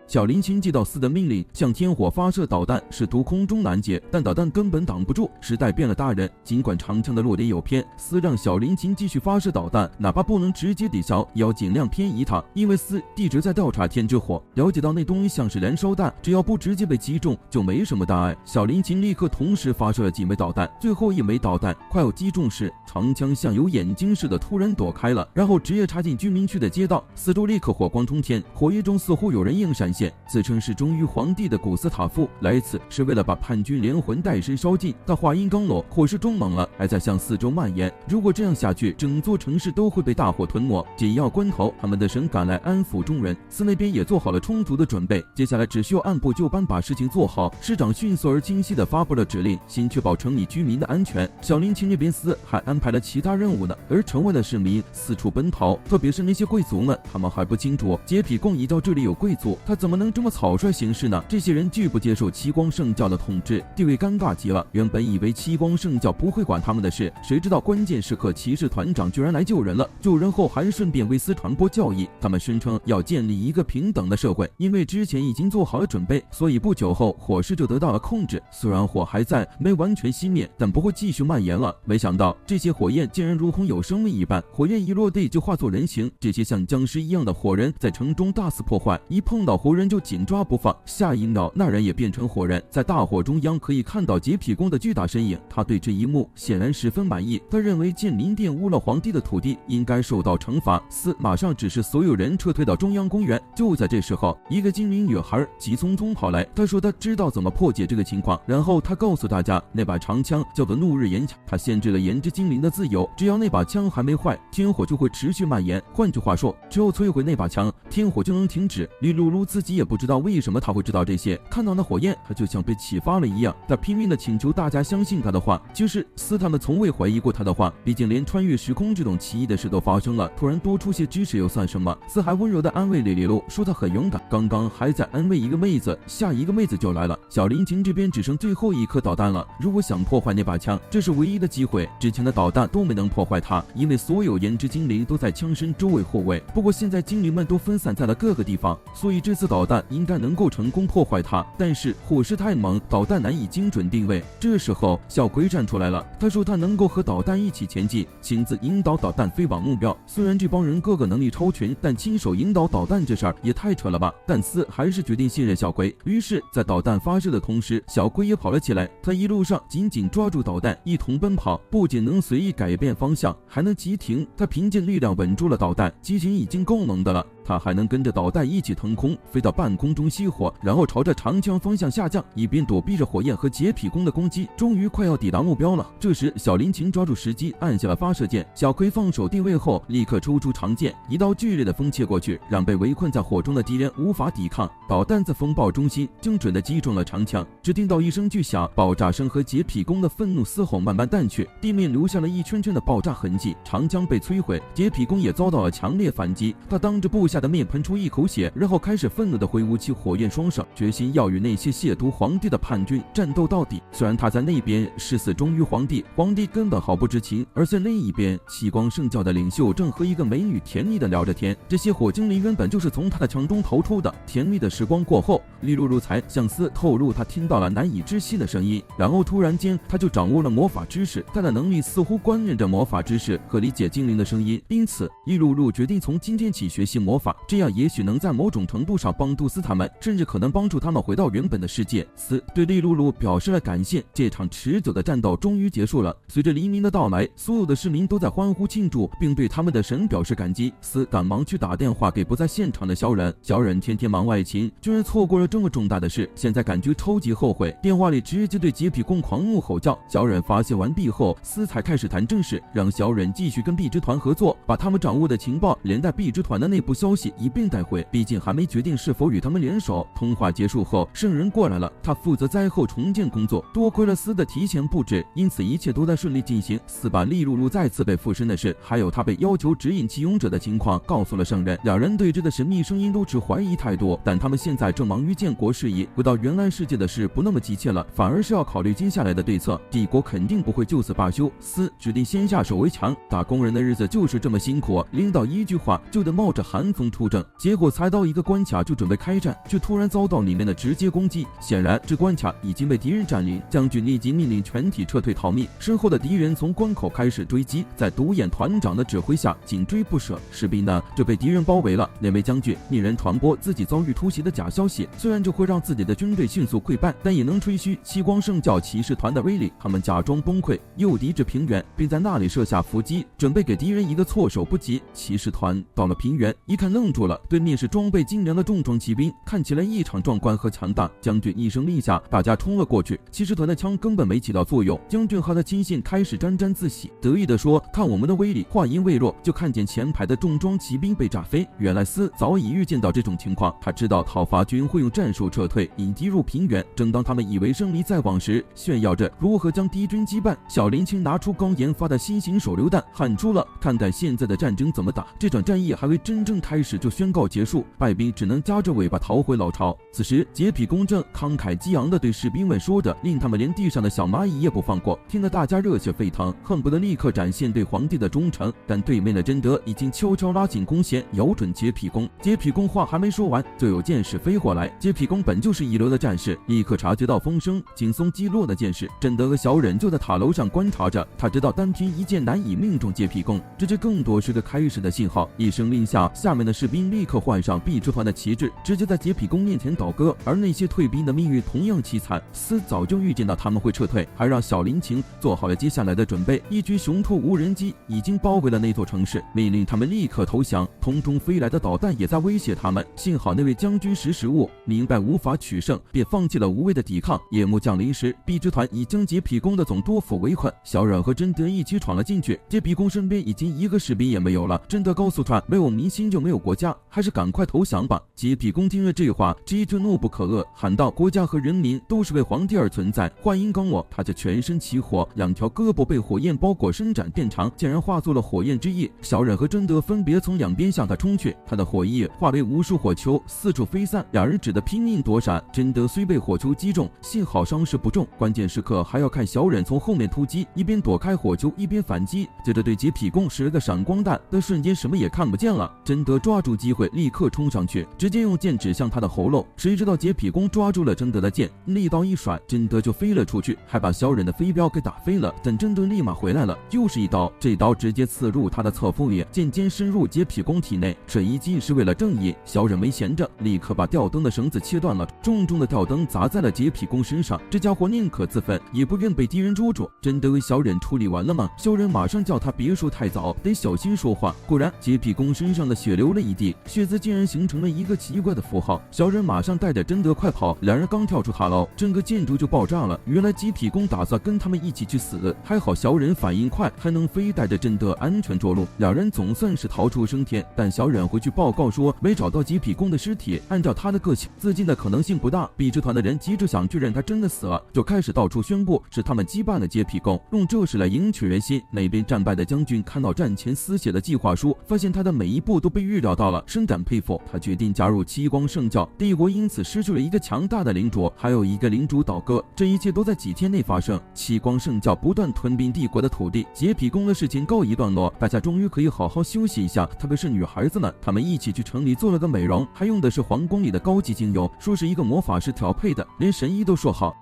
小林琴接到斯的命令，向天火发射导弹，试图空中拦截，但导弹根本挡不住。时代变了，大人。尽管长枪的落点有偏，斯让小林琴继续发射导弹，哪怕不能直接抵消，也要尽量偏移它，因为斯一直在调查天之火，了解到那东西像是燃烧弹，只要不直接被击中，就没什么大碍。小林琴立刻同时发射了几枚导弹，最后一枚导弹快要击中时，长枪像有眼睛似的突然躲开了，然后直接插进居民区的街道，四周立刻火光冲天，火焰中似乎有人影闪现。自称是忠于皇帝的古斯塔夫来此是为了把叛军连魂带身烧尽，但话音刚落，火势中猛了，还在向四周蔓延。如果这样下去，整座城市都会被大火吞没。紧要关头，他们的神赶来安抚众人，司那边也做好了充足的准备，接下来只需要按部就班把事情做好。市长迅速而清晰地发布了指令，先确保城里居民的安全。小林琴那边司还安排了其他任务呢，而城外的市民四处奔逃，特别是那些贵族们，他们还不清楚洁癖宫一到这里有贵族，他怎么能这么草率行事呢？这些人拒不接受七光圣教的统治，地位尴尬极了。原本以为七光圣教不会管他们的事，谁知道关键时刻骑士团长居然来救人了，救人后还顺便为司传播教义。他们声称要建立一个平等的社会，因为之前已经做好了准备，所以不久后火势就得到了控制。虽然火还在，没完全熄灭，但不会继续蔓延了。没想到这些火焰竟然如同有生命一般，火焰一落地就化作人形。这些像僵尸一样的火人在城中大肆破坏，一碰到活人就紧抓不放，下一秒那人也变成火人。在大火中央可以看到洁癖宫的巨大身影，他对这一幕显然十分满意。他认为建林玷污了皇帝的土地，应该受到惩罚。司马上指示所有人撤退到中央公园。就在这时候，一个精灵女孩急匆匆跑来，她说她知道怎么破解这个情况，然后她告诉大家那把长枪叫做怒日炎枪，它限制了炎之精灵的自由，只要那把枪还没坏，天火就会持续蔓延。换句话说，只有摧毁那把枪，天火就能停止。李露露自己也不知道为什么她会知道这些，看到那火焰，她就像被启发了一样，她拼命地请求大家相信她的话。其实司他们从未怀疑过她的话，毕竟连穿越时空这种奇异的事都发生了，突然多出些知识又算什么？司还温柔地安慰李露，说她很勇敢，刚刚还在安慰一个妹子，下一个妹子就来了。小林琴这边只剩最后一颗导弹了，如果想破坏那把枪，这是唯一的机会。之前的导弹都没能破坏它，因为所有炎之精灵都在枪身周围护卫。不过现在精灵们都分散在了各个地方，所以这次导弹应该能够成功破坏它。但是火势太猛，导弹难以精准定位。这时候小葵站出来了，他说他能够和导弹一起前进，亲自引导导弹飞往目标。虽然这帮人个个能力超群，但亲手引导导弹这事儿也太扯了吧。但司还是决定信任小葵，于是在导弹发射的同时，小葵也跑了起来。他一路上紧紧抓住导弹，一同奔跑，不仅能随意改变方向，还能急停。他凭借力量稳住了导弹，激情已经够猛的了。他还能跟着导弹一起腾空，飞到半空中熄火，然后朝着长枪方向下降，一边躲避着火焰和洁癖宫的攻击。终于快要抵达目标了。这时小林琴抓住时机按下了发射键，小葵放手定位后立刻抽出长剑，一道剧烈的风切过去，让被围困在火中的敌人无法抵抗。导弹在风暴中心精准地击中了长枪，只听到一声巨响，爆炸声和洁癖宫的愤怒嘶吼慢慢淡去，地面留下了一圈圈的爆炸痕迹。长枪被摧毁，洁癖宫也遭到了强烈反击。他当着部下的面喷出一口血，然后开始愤怒地挥舞起火焰双手，决心要与那些亵渎皇帝的叛军战斗到底。虽然他在那边誓死忠于皇帝，皇帝根本毫不知情，而在另一边，七光圣教的领袖正和一个美女甜蜜地聊着天。这些火精灵原本就是从他的枪中逃出的。甜蜜的时光过后，李露露才向司透露他听到了难以置信的声音，然后突然间他就掌握了魔法知识，他的能力似乎关联着魔法知识和理解精灵的声音。因此李露露决定从今天起学习魔法，这样也许能在某种程度上帮助司他们，甚至可能帮助他们回到原本的世界。司对利露露表示了感谢。这场持久的战斗终于结束了。随着黎明的到来，所有的市民都在欢呼庆祝，并对他们的神表示感激。司赶忙去打电话给不在现场的小忍，小忍天天忙外勤，居然错过了这么重大的事，现在感觉超级后悔。电话里直接对洁癖宫狂怒吼叫。小忍发泄完毕后，司才开始谈正事，让小忍继续跟 B 之团合作，把他们掌握的情报连带 B 之团的内部消消息一并带回，毕竟还没决定是否与他们联手。通话结束后，圣人过来了，他负责灾后重建工作，多亏了斯的提前布置，因此一切都在顺利进行。斯把利露露再次被附身的事，还有他被要求指引其勇者的情况告诉了圣人。两人对这个神秘声音都持怀疑态度，但他们现在正忙于建国事宜，回到原来世界的事不那么急切了，反而是要考虑接下来的对策。帝国肯定不会就此罢休，斯决定先下手为强。打工人的日子就是这么辛苦，领导一句话就得冒着寒风出征，结果才到一个关卡就准备开战，却突然遭到里面的直接攻击。显然这关卡已经被敌人占领，将军立即命令全体撤退逃命。身后的敌人从关口开始追击，在独眼团长的指挥下紧追不舍。士兵呢就被敌人包围了，那位将军命人传播自己遭遇突袭的假消息，虽然这会让自己的军队迅速溃败，但也能吹嘘七光圣教骑士团的威力。他们假装崩溃，诱敌至平原，并在那里设下伏击，准备给敌人一个措手不及。骑士团到了平原，一看愣住了，对面是装备精良的重装骑兵，看起来异常壮观和强大。将军一声令下，大家冲了过去，骑士团的枪根本没起到作用。将军和他亲信开始沾沾自喜，得意地说：“看我们的威力！”话音未落，就看见前排的重装骑兵被炸飞。原来斯早已预见到这种情况，他知道讨伐军会用战术撤退，引敌入平原。正当他们以为胜利在望时，炫耀着如何将敌军击败，小林青拿出刚研发的新型手榴弹，喊出了：“看待现在的战争怎么打！”这场战役还未真正开始就宣告结束，败兵只能夹着尾巴逃回老巢。此时，洁癖公正慷慨激昂地对士兵们说着，令他们连地上的小蚂蚁也不放过，听得大家热血沸腾，恨不得立刻展现对皇帝的忠诚。但对面的贞德已经悄悄拉紧弓弦，瞄准洁癖公。洁癖公话还没说完，就有箭矢飞过来。洁癖公本就是一流的战士，立刻察觉到风声，紧松击落了箭矢。贞德和小忍就在塔楼上观察着，他知道单凭一箭难以命中洁癖公，这更多是个开始的信号。一声令下，下面的士兵立刻换上壁之团的旗帜，直接在洁癖公面前倒戈。而那些退兵的命运同样凄惨，斯早就预见到他们会撤退，还让小林情做好了接下来的准备。一群雄兔无人机已经包围了那座城市，命令他们立刻投降。空中飞来的导弹也在威胁他们，幸好那位将军识时务，明白无法取胜，便放弃了无谓的抵抗。夜幕降临时，壁之团已将洁癖公的总督府围困，小忍和贞德一起闯了进去。洁癖公身边已经一个士兵也没有了。贞德告诉他，没有民心就没有国家，还是赶快投降吧。洁癖公听了这话，这就怒不可遏，喊道：“国家和人民都是为皇帝而存在。”话音刚落，他就全身起火，两条胳膊被火焰包裹，伸展变长，竟然化作了火焰之翼。小忍和贞德分别从两边向他冲去，他的火翼化为无数火球，四处飞散。两人只得拼命躲闪。贞德虽被火球击中，幸好伤势不重，关键时刻还要看小忍从后面突击，一边躲开火球，一边反击。接着对洁癖公使了个闪光弹，但瞬间什么也看不见了。贞德抓住机会，立刻冲上去，直接用剑指向他的喉咙。谁知道洁癖公抓住了贞德的剑，力道一甩，贞德就飞了出去，还把小忍的飞镖给打飞了。但贞德立马回来了，又是一刀，这刀直接刺入他的侧腹里，渐渐深入洁癖公体内。这一击是为了正义，小忍没闲着，立刻把吊灯的绳子切断了，重重的吊灯砸在了洁癖公身上。这家伙宁可自焚，也不愿被敌人捉住。贞德和小忍处理完了吗？小忍马上叫他别说太早，得小心说话。果然，洁癖公身上的血流了一地，血渍竟然形成了一个奇怪的符号。小忍马上带着贞德快跑，两人刚跳出塔楼，整个建筑就爆炸了。原来洁癖公打算跟他们一起去死，还好小忍反应快，还能飞带着贞德安全着陆，两人总算是逃出升天。但小忍回去报告说没找到洁癖公的尸体，按照他的个性，自尽的可能性不大。壁之团的人急着想确认他真的死了，就开始到处宣布是他们击败了洁癖公，用这事来赢取人心。那边战败的将军看到战前撕写的计划书，发现他的每一步都被预料到了，深感佩服。他决定加入七光圣教，帝国因此失去了一个强大的领主，还有一个领主倒戈。这一切都在几天内发生。七光圣教不断吞并帝国的土地，洁癖公的事情告一段落，大家终于可以好好休息一下，特别是女孩子们，他们一起去城里做了个美容，还用的是皇宫里的高级精油，说是一个魔法师调配的，连神医都说好。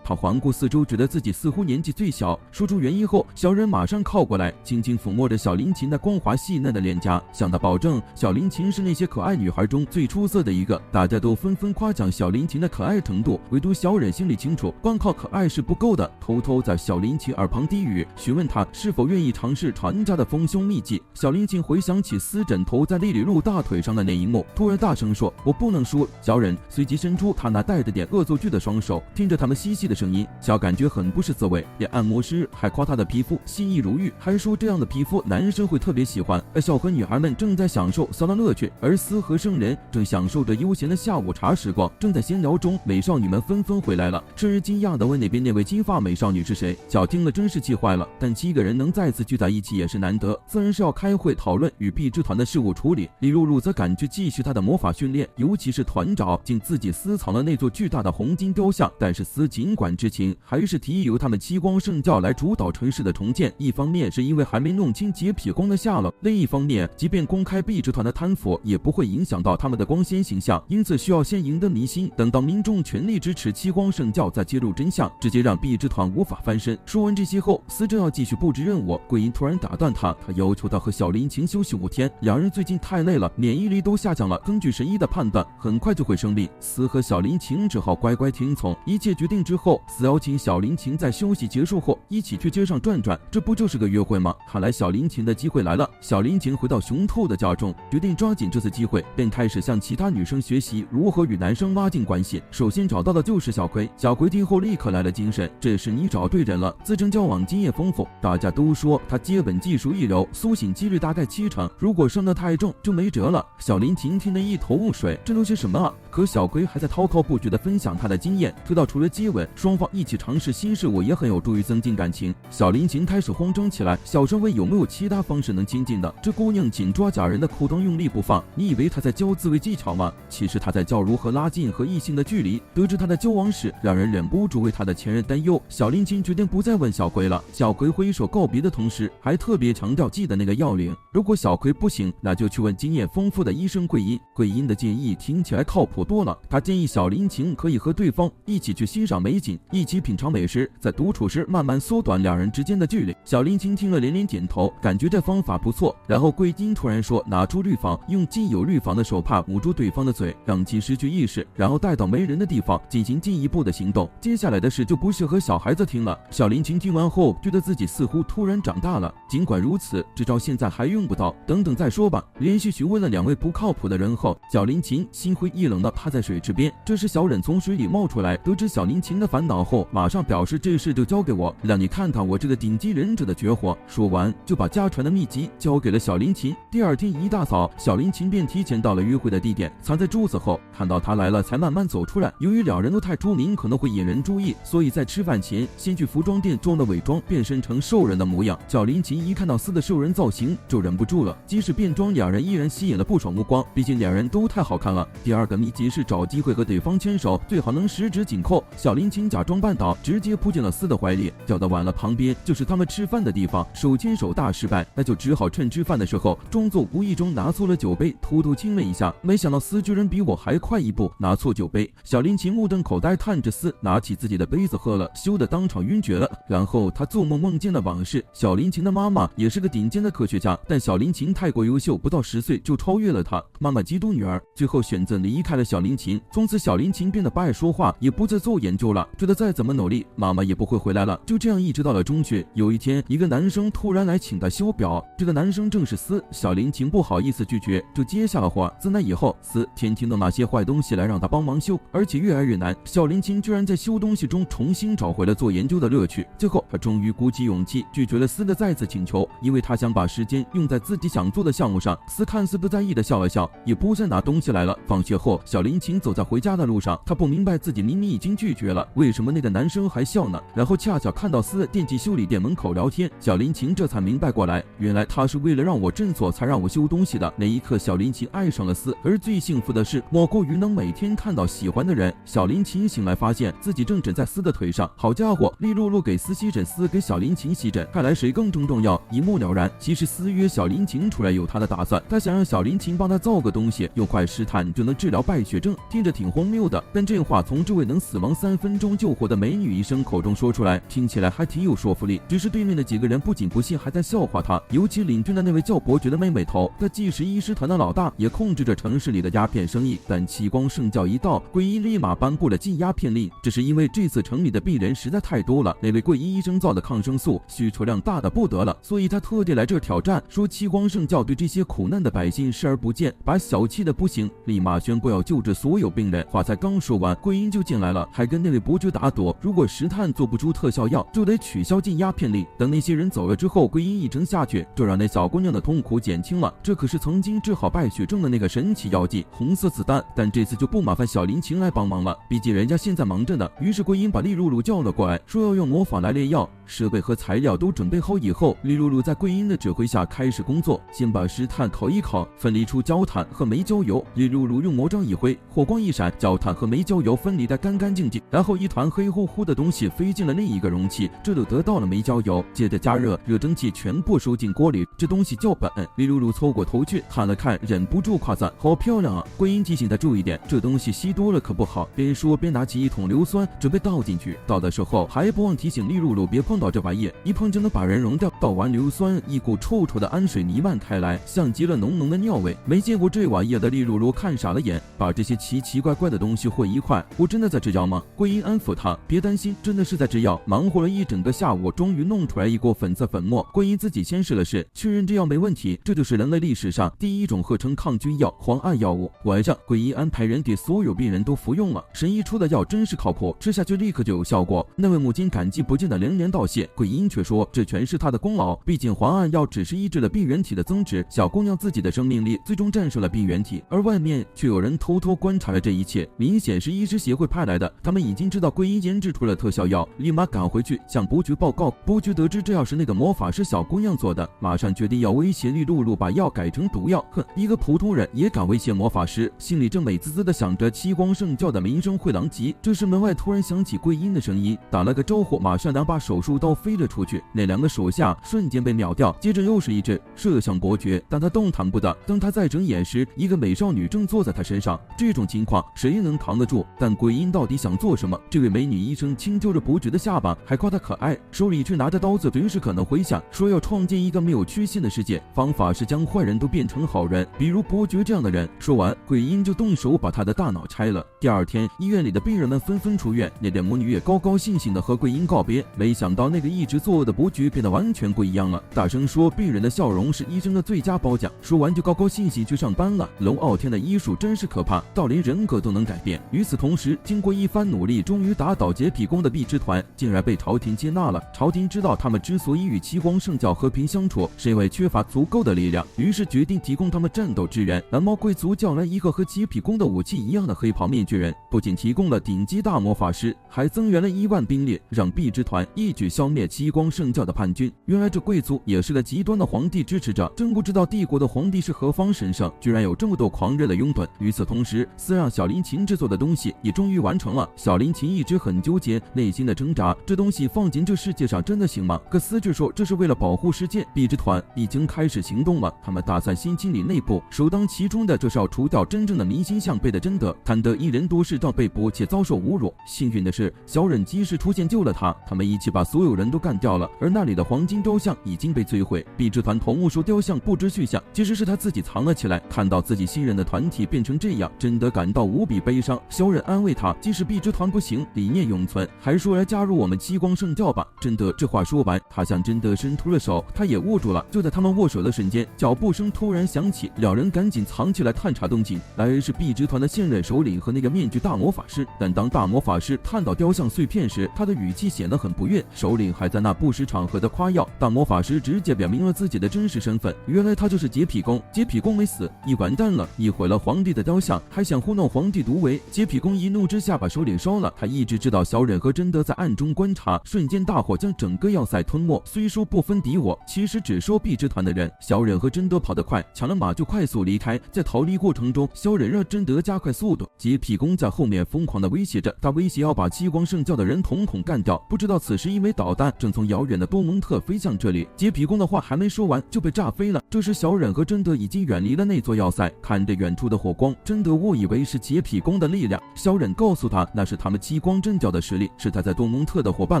他环顾四周，觉得自己似乎年纪最小。说出原因后，小忍马上靠过来，轻轻抚摸着小林琴那光滑细嫩的脸颊，向他保证小林琴是那些可爱女孩中最出色的一个。大家都纷纷夸奖小林琴的可爱程度，唯独小忍心里清楚，光靠可爱是不够的，偷偷在小林琴耳旁低语，询问他是否愿意尝试传家的丰胸秘技。小林琴回想起撕枕头在莉里露大腿上的那一幕，突然大声说：“我不能输！”小忍随即伸出他那带着点恶作剧的双手，听着他们嬉戏的声音，小感觉很不是滋味。连按摩师还夸她的皮肤细腻如玉，还说这样的皮肤男生会特别喜欢。而小和女孩们正在享受骚的乐趣，而司和圣人正享受着悠闲的下午茶时光。正在闲聊中，美少女们纷纷回来了。圣人惊讶地问那边那位金发美少女是谁。小听了真是气坏了，但7个人能再次聚在一起也是难得，自然是要开会讨论与碧之团的事务处理。李露露则赶去继续她的魔法训练，尤其是团长竟自己私藏了那座巨大的红金雕像。但是司尽管知情，还是提议由他们七光圣教来主导城市的重建。一方面是因为还没弄清洁癖光的下落，另一方面即便公开碧之团的贪腐也不会影响到他们的光鲜形象，因此需要先赢得民心，等到民众全力支持七光圣教再揭露真相，直接让碧之团无法翻身。说完这些后，司正要继续布置任务，桂英突然打断他要求他和小林晴休息5天，两人最近太累了，免疫力都下降了，根据神医的判断很快就会生病。司和小林晴只好乖乖听从。一切决定之后，司邀请小林晴在休息结束后一起去街上转转，这不就是个约会吗？看来小林晴的机会来了。小林晴回到熊兔的家中，决定抓紧这次机会，便开始向其他女生学习如何与男生拉近关系。首先找到的就是小葵，小葵听后立刻来了精神，这是你找对人了，自称交往经验丰富，大家都说他接吻技术一流，苏醒几率大概70%，如果伤得太重就没辙了。小林晴听得一头雾水，这都些什么啊？可小葵还在滔滔不绝地分享她的经验，直到除了接吻，双方一起尝试新事物也很有助于增进感情。小林晴开始慌张起来，小声问有没有其他方式能亲近的。这姑娘紧抓假人的裤裆用力不放，你以为她在教自慰技巧吗？其实她在教如何拉近和异性的距离。得知她的交往史，让人忍不住为她的前任担忧。小林晴决定不再问小葵了。小葵挥手告别的同时，还特别强调记得那个要领，如果小葵不行，那就去问经验丰富的医生桂英。桂英的建议听起来靠谱多了，她建议小林晴可以和对方一起去欣赏美景，一起品尝美食，在独处时慢慢缩短两人之间的距离。小林晴听了连连点头，感觉这方法不错。然后桂英突然说拿出滤防，用既有滤防的手帕捂住对方的嘴，让其失去意识，然后带到没人的地方进行进一步的行动。接下来的事就不适合小孩子听了。小林晴听完后觉得自己似乎突然长大了，尽管如此，这招现在还用不到，等等再说吧。连续询问了2位不靠谱的人后，小林晴心灰意冷地趴在水池边。这时小忍从水里冒出来，得知小林晴的烦恼后，马上表示这事就交给我，让你看看我这个顶级忍者的绝活。说完就把家传的秘籍交给了小林晴。第二天一大早，小林晴便提前到了约会的地点，藏在柱子后，看到他来了才慢慢走出来。由于两人都太出名，可能会引人注意，所以在吃饭前先去服装店装了伪装，变身成兽人的模样。小林晴一看到司的兽人造型就忍不住了，即使变装，两人依然吸引了不少目光，毕竟两人都太好看了。第二个秘籍是找机会和对方牵手，最好能十指紧扣。小林晴假装绊倒，直接扑进了司的怀里，叫得晚了旁边就是他们吃饭的地方，手牵手大失败，那就只好趁吃饭的时候装作无意中拿错了酒杯，偷偷亲了一下。没想到司居然比我还快一步拿错酒杯。小林晴目瞪口呆看着司，拿起自己的杯子喝了，羞得当场晕厥了。然后他做梦梦见了往事。小林晴的妈妈也是个顶尖的科学家，但小林晴太过优秀，不到10岁就超越了她。妈妈嫉妒女儿，最后选择离开了小林晴。从此小林晴变得不爱说话，也不再做研究了，觉得再怎么努力妈妈也不会回来了。就这样一直到了中学，有一天一个男生突然来请她修表，这个男生正是司。小林晴不好意思拒绝，就接下了活。自那以后，司天天弄那些坏东西来让他帮忙修，而且越来越难。小林晴居然在修东西中重新找回了做研究的乐趣。最后他终于鼓起勇气拒绝了司的再次请求，因为他想把时间用在自己想做的项目上。司看似不在意的笑了笑，也不再拿东西来了。放学后，小林晴走在回家的路上，他不明白自己明明已经拒绝了，为什么那个男生还笑呢？然后恰巧看到司电器修理店门口聊天，小林晴这才明白过来，原来他是为了让我振作才让我修东西的。那一刻，小林晴爱上了司，而最幸福的是，莫过于能每天看到喜欢的人。小林晴醒来发现自己正枕在司的腿上，好家伙，丽露露给司吸枕，司给小林晴吸枕，看来谁更重要，一目了然。其实司约小林晴出来有他的打算，他想让小林晴帮他造个东西，用块石炭就能治疗败血症，听着挺荒谬的，但这话从这位能死亡3分钟救活的美女医生口中说出来，听起来还挺有说服力。只是对面的几个人不仅不信，还在笑话他，尤其领军的那位叫伯爵的妹妹头，他既是医师团的老大，也控制着城市里的鸦片生意。但七光圣教一到，桂一立马颁布了禁鸦片令，只是因为这次城里的病人实在太多了，那位桂一医生造的抗生素需求量大的不得了，所以他特地来这儿挑战，说七光圣教对这些苦难的百姓视而不见，把小气的不行，立马宣布要救治所有病人。话才刚说完，桂英就进来了，还跟那位伯爵决打赌，如果石炭做不出特效药，就得取消禁鸦片令。等那些人走了之后，桂英一针下去，就让那小姑娘的痛苦减轻了。这可是曾经治好败血症的那个神奇药剂红色子弹，但这次就不麻烦小林琴来帮忙了，毕竟人家现在忙着呢。于是桂英把厉露露叫了过来，说要用魔法来炼药，设备和材料都准备好以后，厉露露在桂英的指挥下开始工作，先把石炭烤一烤，分离出焦炭和煤焦油。厉露露用魔杖一挥，火光一闪，焦炭和煤焦油分离得干干净净，然后一团黑乎乎的东西飞进了另一个容器，这就得到了煤焦油。接着加热，热蒸汽全部收进锅里，这东西叫苯。厉露露凑过头去看了看，忍不住夸赞：“好漂亮啊！”桂英提醒她注意点，这东西吸多了可不好。边说边拿起一桶硫酸，准备倒进去。倒的时候还不忘提醒厉露露别碰到这玩意，一碰就能把人溶掉。倒完硫酸，一股臭臭的氨水弥漫开来，像极了浓浓的尿味。没见过这玩意的厉露露看傻了眼，把这些奇奇怪怪的东西混一块，我真的在制药吗？桂英安抚她，别担心，真的是在制药。忙活了一整个下午，终于弄出来一锅粉色粉末。桂英自己先试了试，确认这药没问题，这就是人类历史上第一种合成抗菌药磺胺药物。晚上，桂英安排人给所有病人都服用了，神医出的药真是靠谱，吃下去立刻就有效果。那位母亲感激不尽的连连道谢，桂英却说这全是她的功劳，毕竟磺胺药只是抑制了病原体的增殖，小姑娘自己的生命力最终战胜了病原体，而外面却有人偷偷观察了这一切，明显是医师协会派来的，他们已经知道桂英研制出了特效药，立马赶回去向伯爵报告。伯爵得知这药是那个魔法师小姑娘做的，马上决定要威胁厉露露把药改成毒药。哼，一个普通人也敢威胁魔法师，心里正美滋滋的想着七光圣教的名声会狼藉。这时门外突然响起桂英的声音，打了个招呼，马上2把手术刀飞了出去，那2个手下瞬间被秒掉，接着又是一阵射向伯爵，但他动弹不得。当他再睁眼时，一个美少女正坐在他身上，这种情况谁能扛得住？但桂英到底想做什么？这位美女医生轻揪着伯爵的下巴，还夸他可爱，手里却拿着刀子，随时可能挥响，说要创建一个没有缺陷的世界，方法是将坏人都变成好人，比如伯爵这样的人。说完，桂英就动手把他的大脑拆了。第二天，医院里的病人们纷纷出院，那对母女也高高兴兴的和桂英告别。没想到那个一直作恶的伯爵变得完全不一样了，大声说病人的笑容是医生的最佳褒奖。说完就高高兴兴去上班了。龙傲天的医术真是可怕，到连人格都能改变。与此同时，经过一番努力，终于打倒洁癖宫的碧之团竟然被朝廷接纳了。朝廷知道他们之所以与七光圣教和平相处，是因为缺乏足够的力量，于是决定提供他们战斗支援。蓝猫贵族叫来一个和洁癖宫的武器一样的黑袍面具人，不仅提供了顶级大魔法师，还增援了1万兵力，让碧之团一举消灭七光圣教的叛军。原来这贵族也是个极端的皇帝支持者，真不知道帝国的皇帝是何方神圣，居然有这么多狂热的拥趸。与此同时，私让小林琴制作的东西也终于完成了。小林琴一直很纠结，内心的挣扎，这东西放进这世界上真的行吗？可思却说这是为了保护世界。碧之团已经开始行动了，他们打算先清理内部，首当其冲的就是要除掉真正的明星向背的贞德，贪得一人多势让被捕且遭受侮辱。幸运的是，小忍及时出现救了他，他们一起把所有人都干掉了，而那里的黄金雕像已经被摧毁。碧之团头目说雕像不知去向，其实是他自己藏了起来。看到自己信任的团体变成这样，真的感到无比悲伤。小忍安慰他，即使碧之团不行，理念永存，还说来加入我们七光圣教吧。贞德这话说完，他向贞德伸出了手，他也握住了。就在他们握手的瞬间，脚步声突然响起，两人赶紧藏起来探查动静。来人是碧之团的现任首领和那个面具大魔法师。但当大魔法师看到雕像碎片时，他的语气显得很不悦。首领还在那不识场合的夸耀，大魔法师直接表明了自己的真实身份，原来他就是洁癖宫。洁癖宫没死，你完蛋了，你毁了皇帝的雕像，还想糊弄皇帝独为。洁癖宫一怒之下把首领烧了。他一直知道小忍和贞德在暗中观察，瞬间大火将整个要塞吞没。虽说不分敌我，其实只收碧之团的人。小忍和贞德跑得快，抢了马就快速离开。在逃离过程中，小忍让贞德加快速度，洁癖宫在后面疯狂地威胁着他，威胁要把七光圣教的人统统干掉。不知道此时一枚导弹正从遥远的多蒙特飞向这里。洁癖宫的话还没说完就被炸飞了。这时小忍和贞德已经远离了那座要塞，看着远处的火光，贞德误以为是洁癖宫的力量。小忍告诉他，那是他们七光真教的实力，是他在多蒙特的伙伴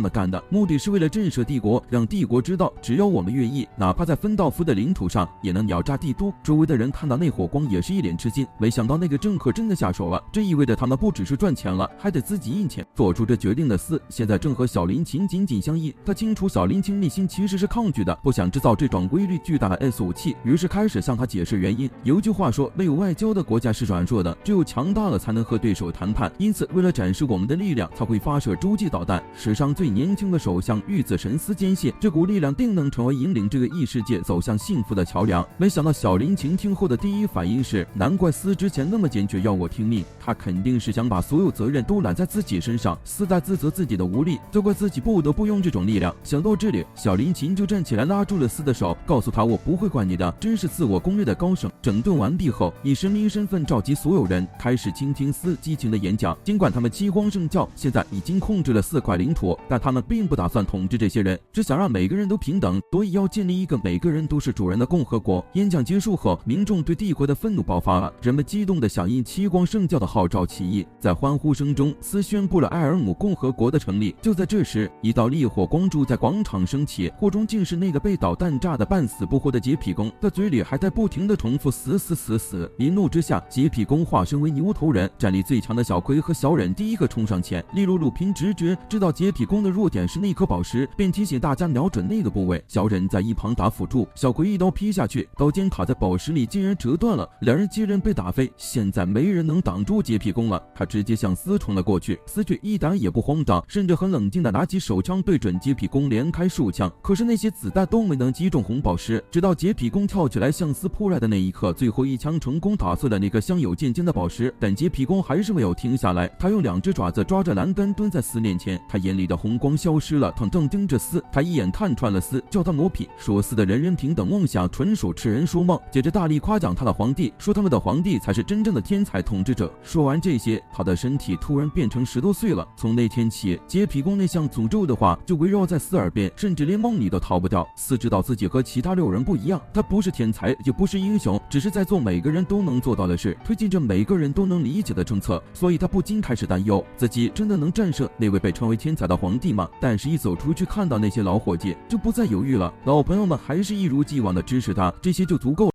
们干的，目的是为了震慑帝国，让帝国知道只要我们愿意，哪怕在芬道夫的领土上也能秒炸帝都。周围的人看到那火光也是一脸吃惊，没想到那个政客真的下手了，这意味着他们不只是赚钱了，还得自己印钱。做出这决定的四现在正和小林琴紧紧相相依。他清楚小林青内心其实是抗拒的，不想制造这种威力巨大的 S 武器，于是开始向他解释原因。有句话说，没有外交的国家是软弱的，只有强大了才能和对手谈判。因此，为了展示我们的力量，才会发射洲际导弹。史上最年轻的首相玉子神司坚信，这股力量定能成为引领这个异世界走向幸福的桥梁。没想到小林晴听后的第一反应是，难怪司之前那么坚决要我听命，他肯定是想把所有责任都揽在自己身上。司在自责自己的无力，责怪自己不得不用这种力量。想到这里，小林晴就站起来拉住了司的手，告诉他，我不会怪你的，真是自我攻略的高手。整顿完毕后，以神明身份召集所有人，开始倾听司激情的演讲。尽管他们饥荒圣教现在已经控制了4块领土，但他们并不打算统治这些人，只想让每个人都平等，所以要建立一个每个人都是主人的共和国。演讲结束后，民众对帝国的愤怒爆发了，人们激动地响应七光圣教的号召起义。在欢呼声中，司宣布了埃尔姆共和国的成立。就在这时，一道烈火光柱在广场升起，火中竟是那个被导弹炸得半死不活的洁癖公，他嘴里还在不停地重复死死死死。一怒之下，洁癖公化身为牛头人，战力最强的小葵和小忍第一个冲上前。利路鲁凭直觉知道洁癖公的弱点是那颗宝石，便提醒大家瞄准那个部位。小忍在一旁打辅助，小葵一刀劈下去，刀尖卡在宝石里竟然折断了，两人接连被打飞。现在没人能挡住洁癖公了，他直接向司冲了过去。司却一点也不慌张，甚至很冷静地拿起手枪对准洁癖公连开数枪，可是那些子弹都没能击中红宝石。直到洁癖公跳起来向司扑来的那一刻，最后一枪成功打碎了那个镶有剑尖的宝石，但洁癖公还是没有停下来，他用2只爪子抓着栏杆蹲在司面前，他眼里的红光消失了，他正盯着司，他一眼看穿了司，叫他磨皮，说司的人人平等梦想纯属痴人说梦，接着大力夸奖他的皇帝，说他们的皇帝才是真正的天才统治者。说完这些，他的身体突然变成10多岁了。从那天起，洁癖公那项诅咒的话就围绕在司耳边，甚至连梦里都逃不掉。司知道自己和其他6人不一样，他不是天才，也不是英雄，只是在做每个人都能做到的事，推进着每个人都能理解的政策，所以他不禁开始担忧，自己真的能战胜那位被称为天才的皇帝吗？但是一走出去看到那些老伙计，就不再犹豫了。老朋友们还是一如既往的支持他，这些就足够了。